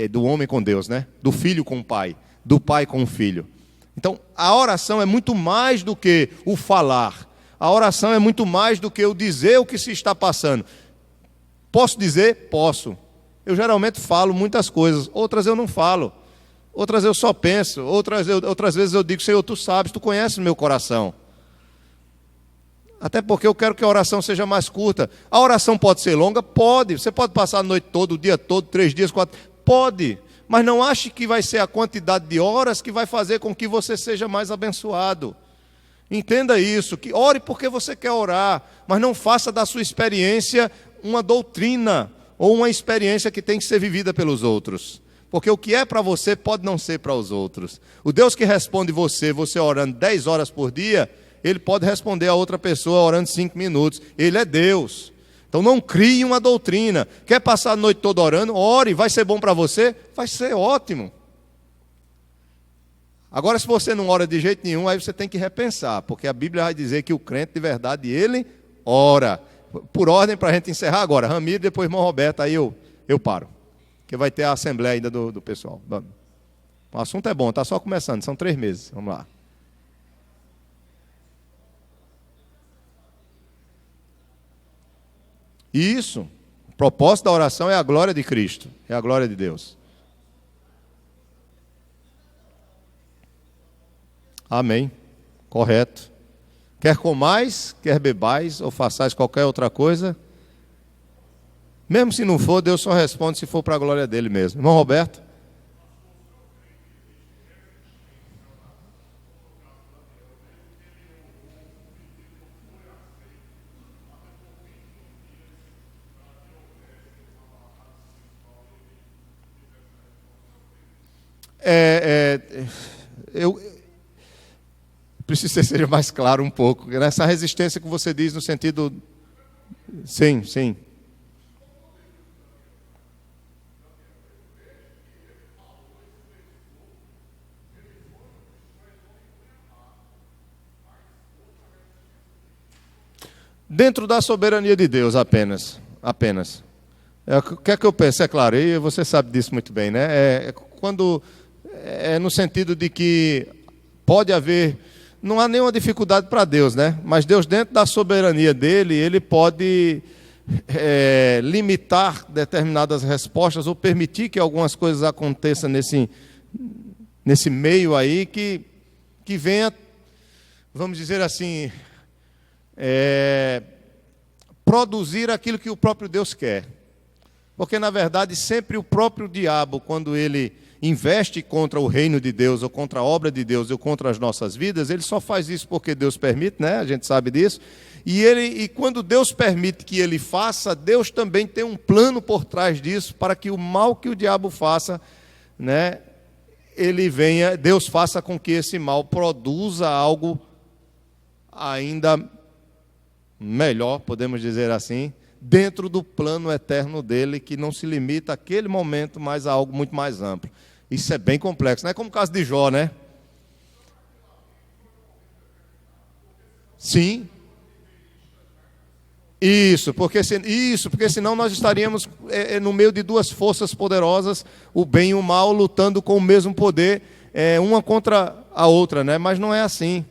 do homem com Deus, né? Do filho com o pai, do pai com o filho. Então, a oração é muito mais do que o falar. A oração é muito mais do que o dizer o que se está passando. Posso dizer? Posso. Eu geralmente falo muitas coisas, outras eu não falo. Outras eu só penso, outras vezes eu digo, Senhor, Tu sabes, Tu conheces o meu coração. Até porque eu quero que a oração seja mais curta. A oração pode ser longa? Pode. Você pode passar a noite toda, o dia todo, 3 dias, 4... Pode. Mas não ache que vai ser a quantidade de horas que vai fazer com que você seja mais abençoado. Entenda isso, que ore porque você quer orar, mas não faça da sua experiência uma doutrina ou uma experiência que tem que ser vivida pelos outros. Porque o que é para você pode não ser para os outros. O Deus que responde você orando 10 horas por dia, Ele pode responder a outra pessoa orando 5 minutos. Ele é Deus. Então não crie uma doutrina. Quer passar a noite toda orando? Ore, vai ser bom para você? Vai ser ótimo. Agora, se você não ora de jeito nenhum, aí você tem que repensar, porque a Bíblia vai dizer que o crente de verdade, ele ora. Por ordem, para a gente encerrar agora, Ramiro, depois irmão Roberto, aí eu paro. Porque vai ter a assembleia ainda do pessoal. O assunto é bom, está só começando, são 3 meses. Vamos lá. Isso, o propósito da oração é a glória de Cristo, é a glória de Deus. Amém, correto. Quer comais, quer bebais, ou façais qualquer outra coisa, mesmo se não for, Deus só responde se for para a glória dele mesmo. Irmão Roberto? Eu preciso que seja mais claro um pouco. Nessa resistência que você diz no sentido... Sim, sim. Dentro da soberania de Deus apenas. O que é que eu penso? É claro, e você sabe disso muito bem, né? É no sentido de que pode haver, não há nenhuma dificuldade para Deus, né? Mas Deus, dentro da soberania dele, ele pode limitar determinadas respostas ou permitir que algumas coisas aconteçam nesse meio aí que venha, vamos dizer assim, produzir aquilo que o próprio Deus quer. Porque, na verdade, sempre o próprio diabo, quando ele investe contra o reino de Deus, ou contra a obra de Deus, ou contra as nossas vidas, ele só faz isso porque Deus permite, né? A gente sabe disso. E quando Deus permite que ele faça, Deus também tem um plano por trás disso, para que o mal que o diabo faça, né, ele venha, Deus faça com que esse mal produza algo ainda melhor, podemos dizer assim, dentro do plano eterno dele, que não se limita àquele momento, mas a algo muito mais amplo. Isso é bem complexo, não é como o caso de Jó, né? Sim. Isso, porque senão nós estaríamos no meio de duas forças poderosas, o bem e o mal, lutando com o mesmo poder, uma contra a outra, né? Mas não é assim.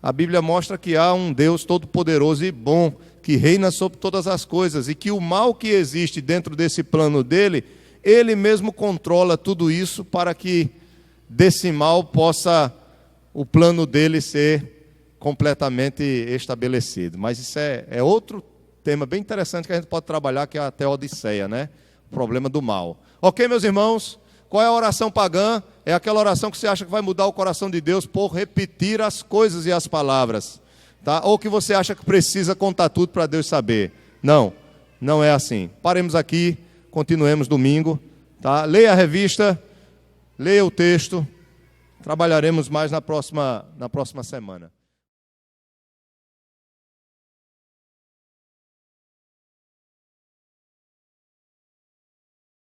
A Bíblia mostra que há um Deus todo-poderoso e bom, que reina sobre todas as coisas, e que o mal que existe dentro desse plano dele, ele mesmo controla tudo isso para que desse mal possa o plano dele ser completamente estabelecido. Mas isso é outro tema bem interessante que a gente pode trabalhar, que é a teodiceia, né? O problema do mal. Ok, meus irmãos? Qual é a oração pagã? É aquela oração que você acha que vai mudar o coração de Deus por repetir as coisas e as palavras, tá? Ou que você acha que precisa contar tudo para Deus saber. Não, não é assim. Paremos aqui, continuemos domingo, tá? Leia a revista, leia o texto, trabalharemos mais na próxima semana.